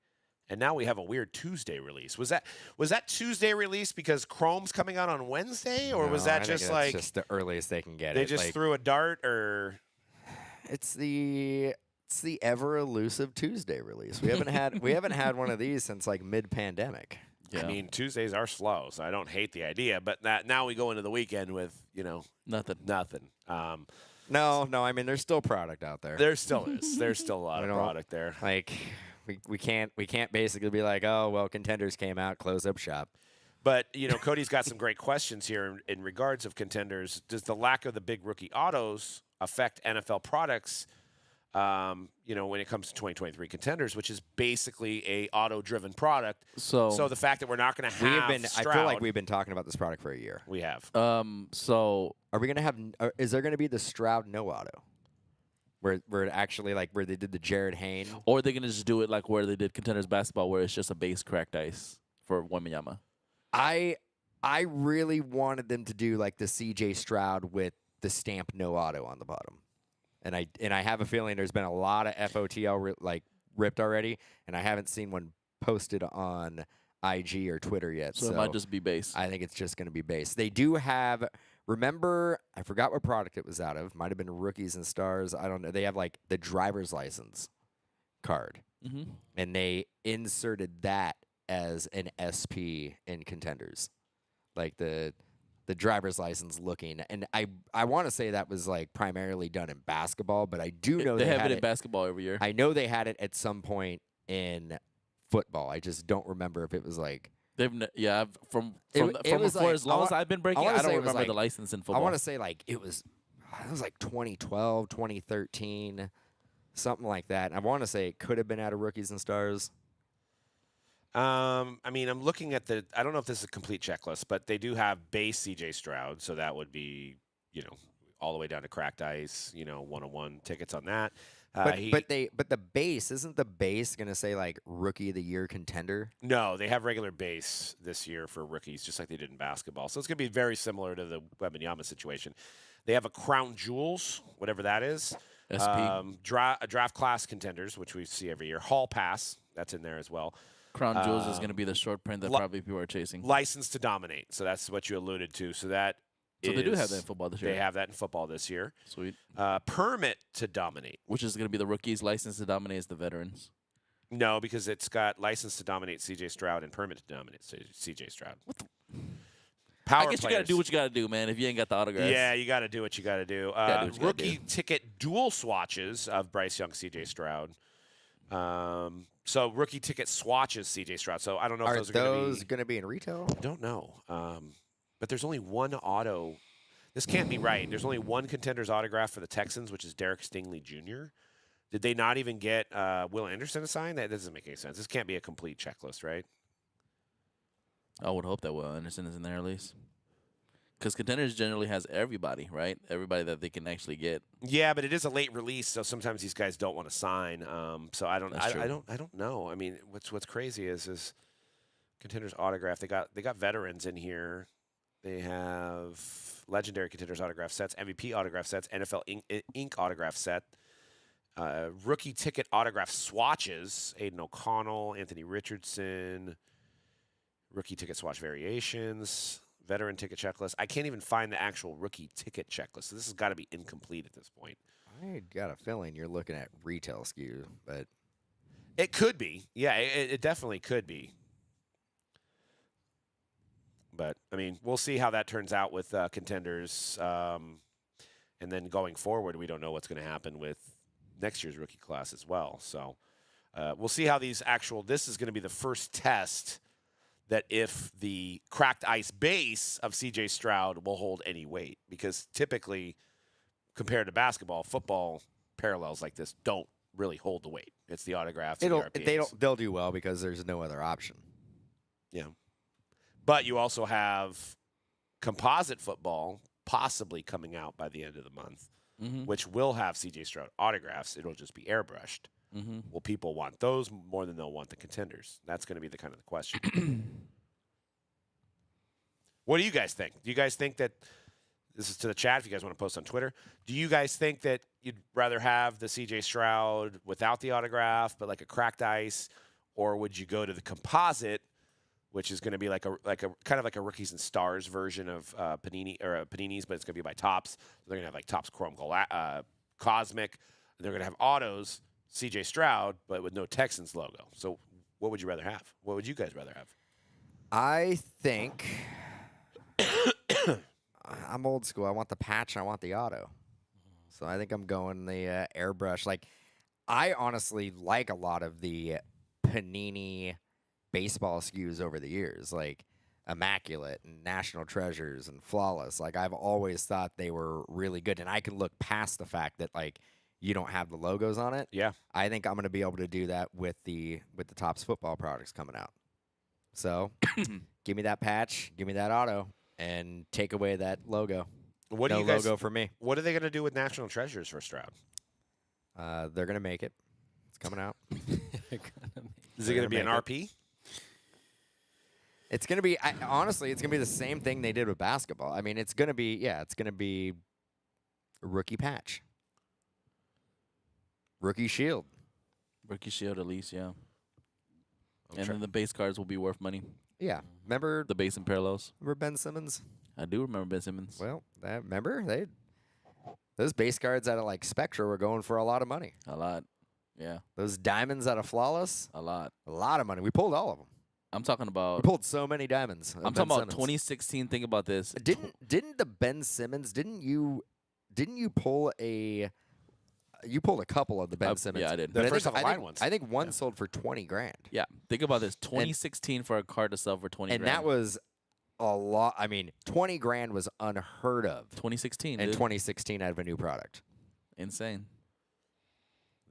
and now we have a weird Tuesday release. Was that Tuesday release because Chrome's coming out on Wednesday, or was No, that I think just that's like just the earliest they can get they it? just Like, threw a dart, or it's the ever elusive Tuesday release. We haven't had one of these since like mid-pandemic. Yeah. I mean Tuesdays are slow, so I don't hate the idea, but now we go into the weekend with Nothing. No, I mean there's still product out there. There still is. There's still a lot of You know, product there. Like we can't basically be like, oh well, Contenders came out, close up shop. But Cody's got some great questions here in regards of Contenders. Does the lack of the big rookie autos affect NFL products? When it comes to 2023 Contenders, which is basically a auto-driven product. So the fact that we're not going to have I Stroud, feel like we've been talking about this product for a year. we have. So Are we gonna have? Is there gonna be the Stroud no auto, where it actually like where they did the Jared Hayne? or they're gonna just do it like where they did Contenders basketball, where it's just a base cracked ice for Wembanyama. I really wanted them to do like the CJ Stroud with the stamp no auto on the bottom, and I have a feeling there's been a lot of FOTL ripped already, and I haven't seen one posted on IG or Twitter yet. So it might just be base. I think it's just going to be base. They do have. Remember, I forgot what product it was out of. Might have been Rookies and Stars. I don't know. They have like the driver's license card, Mm-hmm. and they inserted that as an SP in Contenders, like the driver's license looking. And I want to say that was like primarily done in basketball, but I do know They have had it in basketball every year. I know they had it at some point in football. I just don't remember if it was like. From It was for like- as long as I've been breaking, wanna I don't say it was remember like- the license in I football. want to say like it was like 2012, 2013, something like that. I want to say it could have been out of Rookies and Stars. I mean, I'm looking at I don't know if this is a complete checklist, but they do have base CJ Stroud, so that would be, all the way down to cracked ice, 101 tickets on that. But the base, isn't the base going to say like Rookie of the Year contender? No, they have regular base this year for rookies, just like they did in basketball. So it's going to be very similar to the Wembanyama situation. They have a Crown Jewels, whatever that is. SP. Draft class contenders, which we see every year. Hall Pass, that's in there as well. Crown Jewels is going to be the short print that probably people are chasing. License to Dominate. So that's what you alluded to. So they do have that in football this year. They have that in football this year. Sweet. Permit to Dominate. Which is going to be the rookies. License to dominate is the veterans. No, because it's got License to Dominate CJ Stroud and Permit to Dominate CJ Stroud. Power I guess you got to do what you got to do, man. If you ain't got the autographs. Yeah, you got to do what you got to do. Gotta do what you gotta Rookie do. ticket dual swatches of Bryce Young, CJ Stroud. So rookie ticket swatches CJ Stroud. So I don't know if Are those are those going to be in retail? I don't know. But there's only one auto. This can't be right. There's only one Contenders autograph for the Texans, which is Derek Stingley Jr. Did they not even get Will Anderson to sign? That doesn't make any sense. This can't be a complete checklist, right? I would hope that Will Anderson is in there at least. Because Contenders generally has everybody, right? Everybody that they can actually get. Yeah, but it is a late release, so sometimes these guys don't want to sign. So I don't That's true. I don't know. I mean, what's crazy is Contenders autograph. They got veterans in here. They have legendary Contenders autograph sets, MVP autograph sets, NFL Inc. autograph set, rookie ticket autograph swatches, Aiden O'Connell, Anthony Richardson, rookie ticket swatch variations, veteran ticket checklist. I can't even find the actual rookie ticket checklist. So this has got to be incomplete at this point. I got a feeling you're looking at retail SKU, but It could be. Yeah, it definitely could be. But, I mean, we'll see how that turns out with Contenders. And then going forward, we don't know what's going to happen with next year's rookie class as well. So we'll see how this is going to be the first test that if the cracked ice base of CJ Stroud will hold any weight. Because typically, compared to basketball, football, parallels like this don't really hold the weight. It's the autographs. And the RPAs. They'll do well because there's no other option. Yeah. But you also have composite football possibly coming out by the end of the month, which will have CJ Stroud autographs. It'll just be airbrushed. Will people want those more than they'll want the contenders? That's going to be the kind of the question. What do you guys think? Do you guys think that this is to the chat if you guys want to post on Twitter? Do you guys think that you'd rather have the CJ Stroud without the autograph, but like a cracked ice, or would you go to the composite, which is going to be like a kind of like a Rookies and Stars version of Panini's, but it's going to be by Topps. They're going to have like Topps Chrome Cosmic. And they're going to have autos CJ Stroud, but with no Texans logo. So what would you rather have? What would you guys rather have? I think I'm old school. I want the patch. I want the auto. So I think I'm going the airbrush. Like, I honestly like a lot of the Panini baseball SKUs over the years, like Immaculate and National Treasures and Flawless. Like, I've always thought they were really good, and I can look past the fact that like you don't have the logos on it. Yeah, I think I'm going to be able to do that with the Topps football products coming out. So, give me that patch, give me that auto, and take away that logo. What no do you guys, logo for me. What are they going to do with National Treasures for Stroud? They're going to make it. It's coming out. Is it going to be an make RP? It's going to be, honestly, it's going to be the same thing they did with basketball. I mean, it's going to be a rookie patch. Rookie shield. Rookie shield at least, yeah. And then the base cards will be worth money. Yeah. Remember The base and parallels. Ben Simmons? I do remember Ben Simmons. Well, remember those base cards out of like Spectra were going for a lot of money. A lot. Yeah. Those diamonds out of Flawless, A lot. a lot of money. We pulled all of them. I'm talking We about pulled so many diamonds. I'm talking about 2016. Think about this. Didn't the Ben Simmons? Didn't you pull a? You pulled a couple of the Ben Simmons. Yeah, I did. The But first I think, of the I line think- ones. I think one sold for 20 grand. Yeah. Think about this. 2016 for a card to sell for 20 And grand. that was a lot. I mean, 20 grand was unheard of 2016. in Dude. 2016 out of a new product. Insane.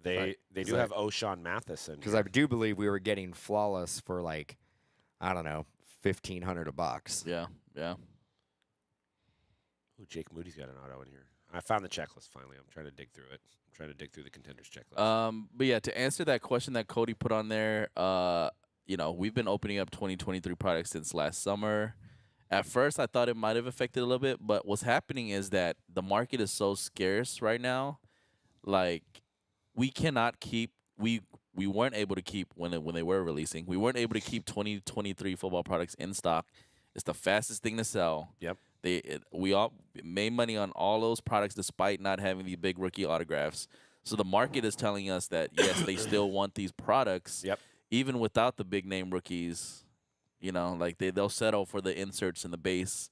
They do have O'Shawn Mathison. Because I do believe we were getting Flawless for like, I don't know, $1,500. Yeah. Yeah. Ooh, Jake Moody's got an auto in here. I found the checklist finally. I'm trying to dig through it. I'm trying to dig through the contenders checklist. But yeah, to answer that question that Cody put on there, we've been opening up 2023 products since last summer. At first, I thought it might have affected a little bit, but what's happening is that the market is so scarce right now. Like, we cannot keep we weren't able to keep when they were releasing. We weren't able to keep 2023 football products in stock. It's the fastest thing to sell. Yep. We all made money on all those products despite not having the big rookie autographs. So the market is telling us that yes, they still want these products. Yep. Even without the big name rookies. Like they'll settle for the inserts in the base,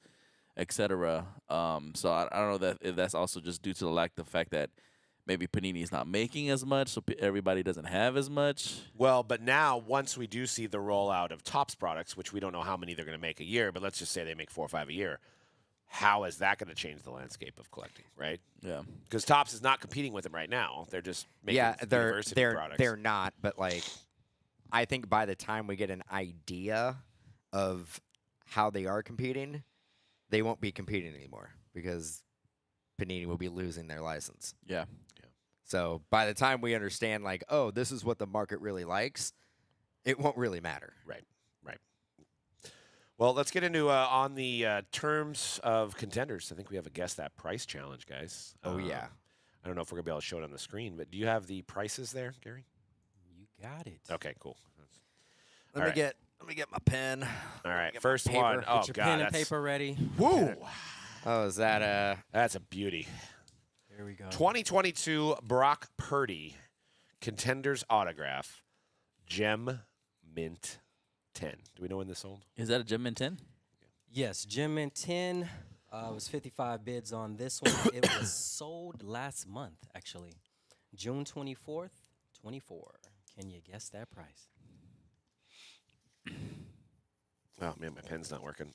etc. So I don't know if that's also just due to the fact that maybe Panini is not making as much, so everybody doesn't have as much. Well, but now once we do see the rollout of Topps products, which we don't know how many they're going to make a year, but let's just say they make 4 or 5 a year, how is that going to change the landscape of collecting, right? Yeah. Because Topps is not competing with them right now. They're just making university products. They're not, but like, I think by the time we get an idea of how they are competing, they won't be competing anymore because Panini will be losing their license. Yeah. So by the time we understand, like, oh, this is what the market really likes, it won't really matter. Right. Well, let's get into on the terms of contenders. I think we have a guess that price challenge, guys. Oh, yeah. I don't know if we're going to be able to show it on the screen, but do you have the prices there, Gary? You got it. Okay, cool. Let me get my pen. All right, Get my first paper. one. Get Oh, Get your God. pen and paper ready. Woo! Oh, is that That's a beauty. Here we go. 2022 Brock Purdy Contenders Autograph Gem Mint 10. Do we know when this sold? Is that a Gem Mint 10? Yes, Gem Mint 10. It was 55 bids on this one. It was sold last month, actually. June 24th, 24. Can you guess that price? Oh, man, my pen's not working.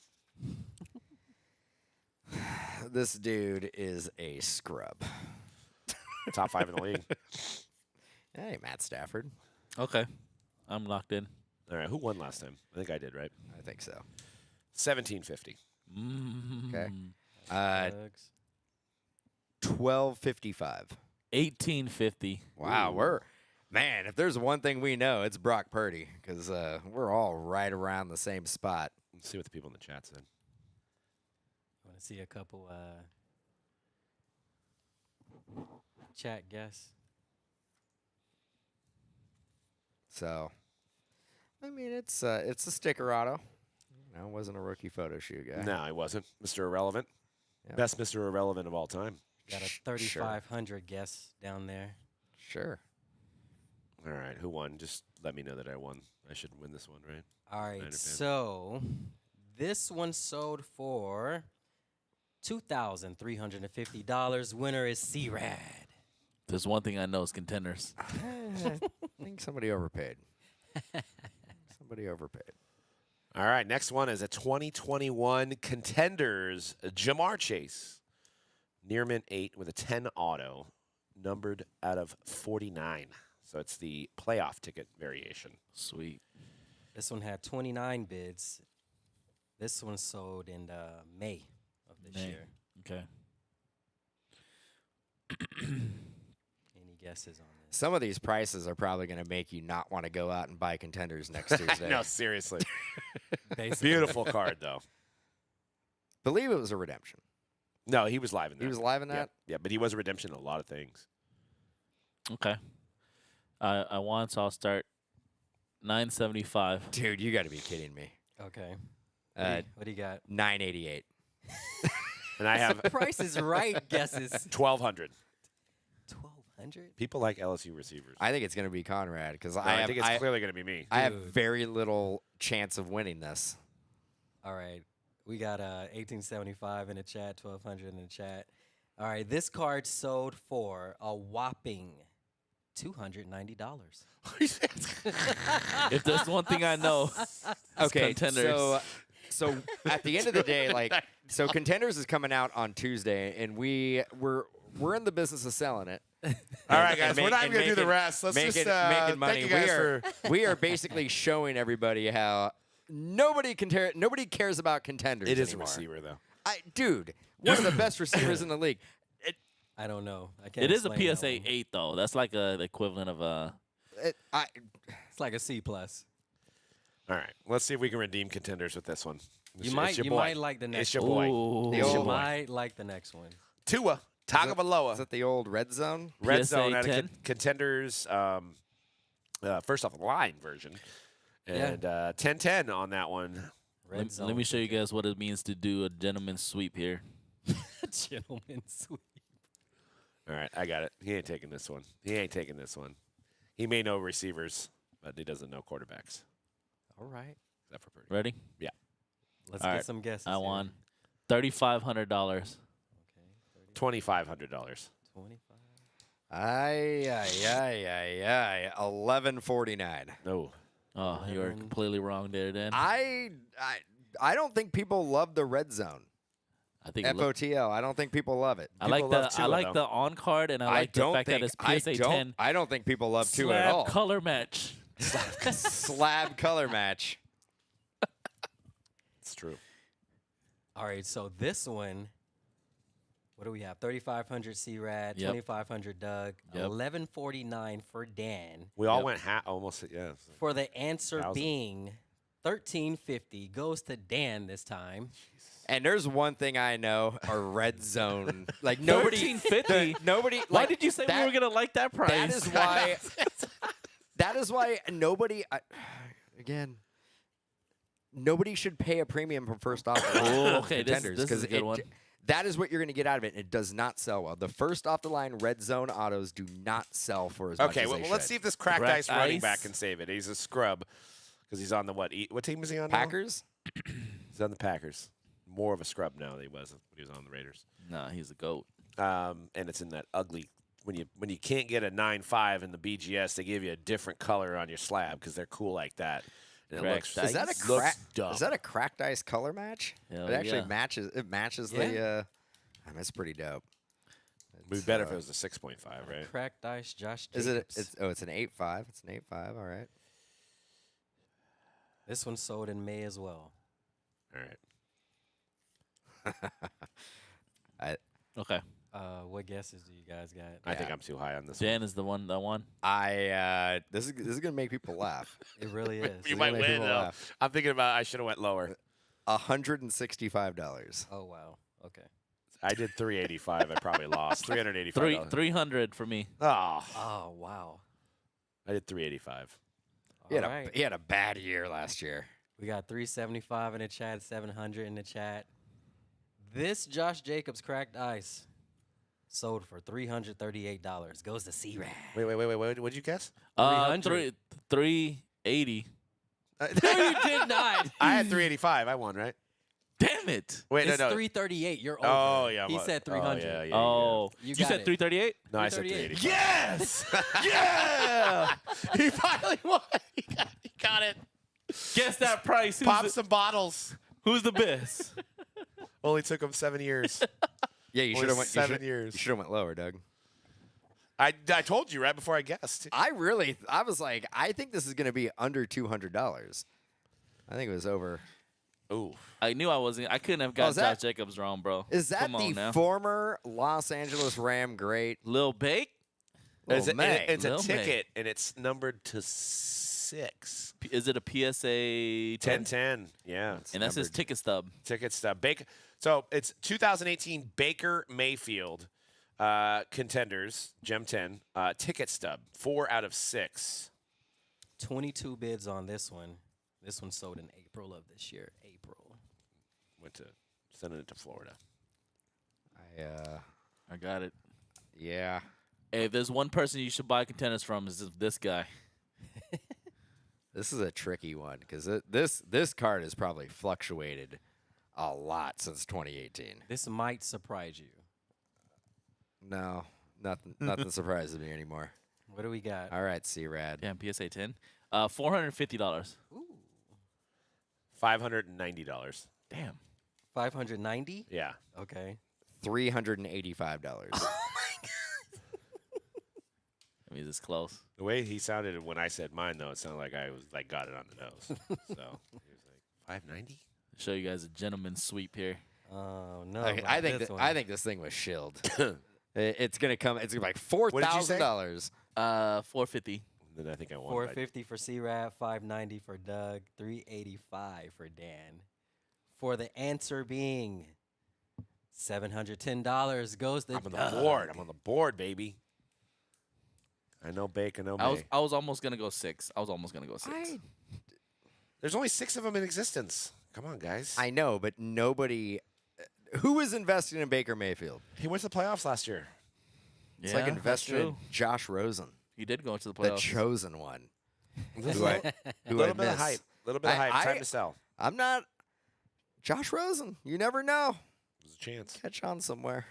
this dude is a scrub. Top 5 in the league. Hey, Matt Stafford. Okay, I'm locked in. All right, who won last time? I think I did, right? I think so. 1750. Okay. Mm. 1255. 1850. Wow, man. If there's one thing we know, it's Brock Purdy because we're all right around the same spot. Let's see what the people in the chat said. Want to see a couple chat guess? So, I mean, it's a sticker auto. No, it wasn't a rookie photo shoot guy. No, he wasn't. Mr. Irrelevant. Yep. Best Mr. Irrelevant of all time. Got a 3,500 guess down there. Sure. All right, who won? Just let me know that I won. I should win this one, right? All right, understand. so this one sold for $2,350. Winner is C-Rad. There's one thing I know is contenders. I think somebody overpaid. Somebody overpaid. All right, next one is a 2021 Contenders Jamar Chase. Near mint 8 with a 10 auto, numbered out of 49. So it's the playoff ticket variation. Sweet. This one had 29 bids. This one sold in May of this May. year. Okay. Any guesses on this? Some of these prices are probably going to make you not want to go out and buy contenders next Tuesday. No, seriously. Basically. Beautiful card, though. Believe it was a redemption. No, he was live in that. He was live in Yeah, that? yeah, but he was a redemption in a lot of things. Okay. I won, so I'll start 975. Dude, you got to be kidding me. Okay. Uh, What do you got? 988. And I have Price is right guesses. 1,200. 1,200? People like LSU receivers. I think it's going to be Conrad because No, I think it's clearly going to be me. I have Dude. very little chance of winning this. All right. We got 1875 in the chat, 1,200 in the chat. All right. This card sold for a whopping $290. If there's one thing I know, Okay, contenders. so at the end of the day, like, so contenders is coming out on Tuesday, and we're in the business of selling it. All right, guys, and we're not and going to do the making- rest. Let's making, just making money. thank you guys for. We are basically showing everybody how nobody cares about contenders. It is a anymore. receiver, though. Dude, one of the best receivers in the league. I don't know. I can't it is a explain that PSA one. 8, though. That's like the equivalent of a. It's like a C+. plus. All right, let's see if we can redeem contenders with this one. You It's might your you boy. might like the next It's your one. boy. Ooh. The You old- might like the next one. Tua Tagovailoa. Is that the old red zone? Red PSA Zone out of 10? Contenders, first off line version, Yeah. and 10-10 on that one. Red zone. Let me show you guys what it means to do a gentleman's sweep here. Gentleman sweep. All right, I got it. He ain't taking this one. He ain't taking this one. He may know receivers, but he doesn't know quarterbacks. All right. Except for Purdy. Ready? Let's All get right, some guesses. I here. won $3,500. Okay. $2,500. 25. Aye. 1149. No. Oh, you are 11. completely wrong there, Dan. I don't think people love the red zone. I think it look- FOTL. I don't think people love it. I like People the love Tua, I like though. the on card, and I like the don't fact think that it's PSA 10 I don't think people love Tua at slab all. color match. Slab color match. It's true. All right, so this one, what do we have? 3,500 C-Rad, Yep. 2,500 Doug, Yep. 1149 for Dan. We all Yep. went almost, yeah. For the answer 1,000. being 1350 goes to Dan this time. And there's one thing I know: a red zone. Like nobody, 1350. nobody. Why like, did you say that, we were gonna like that price? That is why. That is why nobody. Again, nobody should pay a premium for first off the line Ooh, okay, this contenders is a because good one. that is what you're going to get out of it. And it does not sell well. The first off the line red zone autos do not sell for as much Okay, as well, they let's should. see if this cracked Cracked ice running ice. back can save it. He's a scrub because he's on the what? What team is he on now? Packers. He's on the Packers. More of a scrub now than he was when he was on the Raiders. Nah, he's a goat. And it's in that ugly when you can't get a 9.5 in the BGS, they give you a different color on your slab because they're cool like that. And it Cracked looks Is that a Ice. looks crack? dumb. Is that a cracked ice color match? Hell It actually yeah. matches. It matches Yeah. the. I mean, it's pretty dope. It'd be better if it was a 6.5, right? Cracked ice, Josh Is Jacobs. it? It's an 8.5. It's an 8.5. All right. This one sold in May as well. All right. Okay. What guesses do you guys got? I think Yeah. I'm too high on this Dan is the one that won. This is gonna make people laugh. It really is. You It's might gonna make win, people though. laugh. I'm thinking about I should have went lower. $165. Oh wow. Okay. I did 385. I probably lost. 385. 300 for me. Oh, Oh wow. I did 385. He had, All right. he had a bad year last year. We got 375 in the chat, 700 in the chat. This Josh Jacobs cracked ice sold for $338. Goes to C-Rad. Wait. What'd you guess? 300. 380. No, you did not. I had 385. I won, right? Damn it. Wait, It's no. 338. You're over. Oh, yeah. He I'm- said oh, 300. yeah, yeah. Oh, You you got said it. 338? No, I said 338. 385. Yes! Yeah! He finally won. He got it. Guess that price. Pop some bottles. Who's the best? Only took him 7 years. Yeah, you Only should have went 7 years. You should have went lower, Doug. I told you right before I guessed. I was like, I think this is gonna be under $200. I think it was over. Ooh. I knew I couldn't have is got that- Josh Jacobs wrong, bro. Is that Come on the now. former Los Angeles Ram great? Lil Bake? It's, Lil a, May? it's a Lil May. ticket, and it's numbered to 6. Is it a PSA 10? 10-10. Yeah. And that's his numbered. ticket stub. Ticket stub. Baker. So it's 2018 Baker Mayfield contenders, Gem 10, ticket stub, 4 out of 6. 22 bids on this one. This one sold in April of this year. April. Went to sending it to Florida. I got it. Yeah. Hey, if there's one person you should buy contenders from, is this guy. This is a tricky one because this card has probably fluctuated a lot since 2018. This might surprise you. No, nothing surprises me anymore. What do we got? All right, C-Rad. Damn, PSA 10. $450. $590. Damn. 590? Yeah. Okay. $385. I mean, it's close. The way he sounded when I said mine, though, it sounded like I was like got it on the nose. So he was like 590. Show you guys a gentleman's sweep here. Oh no. Okay, not I think this that, one. I think this thing was shilled. It's gonna come. It's gonna be like did you say? $4,000. 450. Then I think I won. by- 450 for C-Rad, 590 for Doug, 385 for Dan. For the answer being $710 goes to I'm on Doug. the board. I'm on the board, baby. I know Bake. I know May. I was almost going to go 6. I was almost going to go 6. There's only 6 of them in existence. Come on, guys. I know, but nobody. Who is investing in Baker Mayfield? He went to the playoffs last year. It's like that's investing in true. Josh Rosen, He did go into the the playoffs. chosen one. A Who I little bit of miss. hype. A little bit of hype. Time to sell. I'm not Josh Rosen. You never know. There's a chance. Catch on somewhere.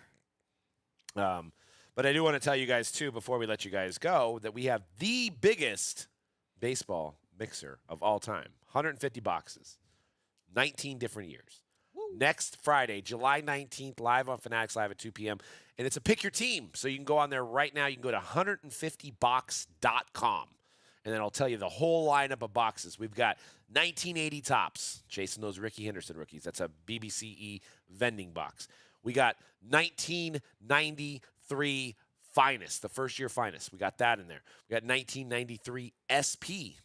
But I do want to tell you guys, too, before we let you guys go, that we have the biggest baseball mixer of all time. 150 boxes. 19 different years. Next Friday, July 19th, live on Fanatics Live at 2 p.m. And it's a pick your team. So you can go on there right now. You can go to 150box.com. And then I'll tell you the whole lineup of boxes. We've got 1980 tops, chasing those Ricky Henderson rookies. That's a BBCE vending box. We got 1993 finest, the first year finest. We got that in there. We got 1993 SP,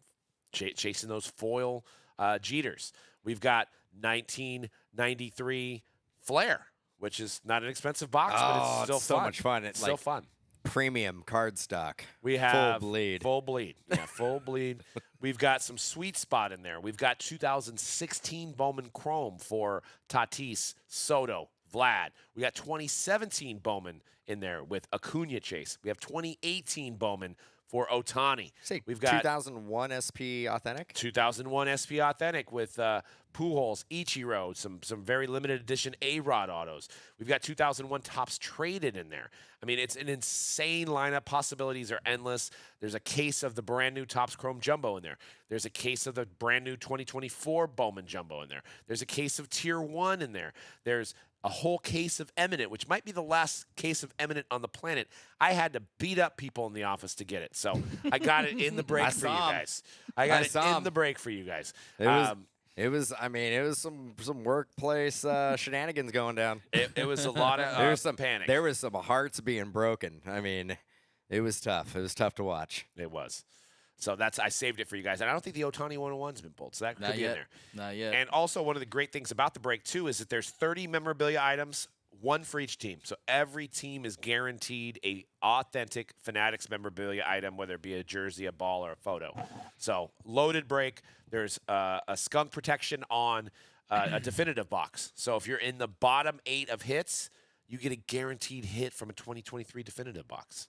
chasing those foil Jeters. We've got 1993 Flair, which is not an expensive box, but it's still so fun. much fun. It's still like fun. premium card stock. We have full bleed. Full bleed. Yeah, full bleed. We've got some sweet spot in there. We've got 2016 Bowman Chrome for Tatis, Soto, Vlad. We got 2017 Bowman in there with Acuna Chase. We have 2018 Bowman for Otani. Say We've got 2001 SP Authentic. 2001 SP Authentic with Pujols, Ichiro, some very limited edition A-Rod autos. We've got 2001 Topps Traded in there. I mean, it's an insane lineup. Possibilities are endless. There's a case of the brand new Topps Chrome Jumbo in there. There's a case of the brand new 2024 Bowman Jumbo in there. There's a case of Tier 1 in there. There's a whole case of Eminent, which might be the last case of Eminent on the planet. I had to beat up people in the office to get it. So I got it in the break I for you saw 'em. guys. I got I it saw in 'em. the break for you guys. It was. I mean, it was some workplace shenanigans going down. It was a lot of There was some panic. There was some hearts being broken. I mean, it was tough. It was tough to watch. It was. So I saved it for you guys. And I don't think the Otani 101's been pulled. So that Not could be in yet. there. Not yet. And also, one of the great things about the break, too, is that there's 30 memorabilia items, one for each team. So every team is guaranteed a authentic Fanatics memorabilia item, whether it be a jersey, a ball, or a photo. So loaded break. There's a skunk protection on a definitive box. So if you're in the bottom 8 of hits, you get a guaranteed hit from a 2023 definitive box.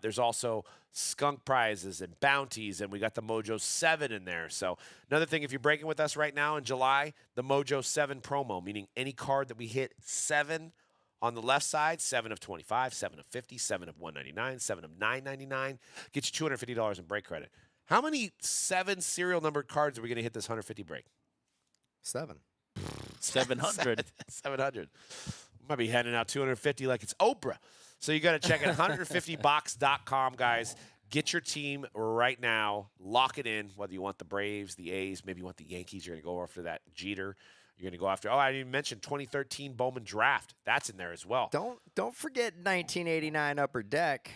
There's also skunk prizes and bounties, and we got the Mojo 7 in there. So another thing, if you're breaking with us right now in July, the Mojo 7 promo, meaning any card that we hit 7 on the left side, 7 of 25, 7 of 50, 7 of 199, 7 of 999, get you $250 in break credit. How many 7 serial numbered cards are we going to hit this 150 break? 7. 700. 700. Might be handing out 250 like it's Oprah. So you got to check it 150box.com, guys. Get your team right now. Lock it in, whether you want the Braves, the A's, maybe you want the Yankees. You're going to go after that Jeter. You're going to go after, I didn't even mention 2013 Bowman Draft. That's in there as well. Don't forget 1989 Upper Deck.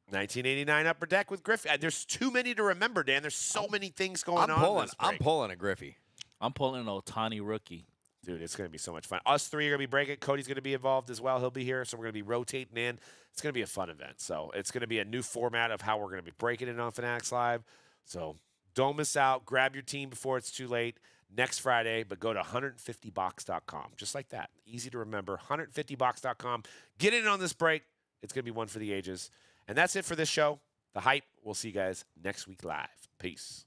1989 Upper Deck with Griffey. There's too many to remember, Dan. There's so many things going on in this I'm break. pulling a Griffey. I'm pulling an Otani rookie. Dude, it's going to be so much fun. Us three are going to be breaking. Cody's going to be involved as well. He'll be here, so we're going to be rotating in. It's going to be a fun event. So it's going to be a new format of how we're going to be breaking it on Fanatics Live. So don't miss out. Grab your team before it's too late next Friday, but go to 150box.com. Just like that. Easy to remember. 150box.com. Get in on this break. It's going to be one for the ages. And that's it for this show. The Hype. We'll see you guys next week live. Peace.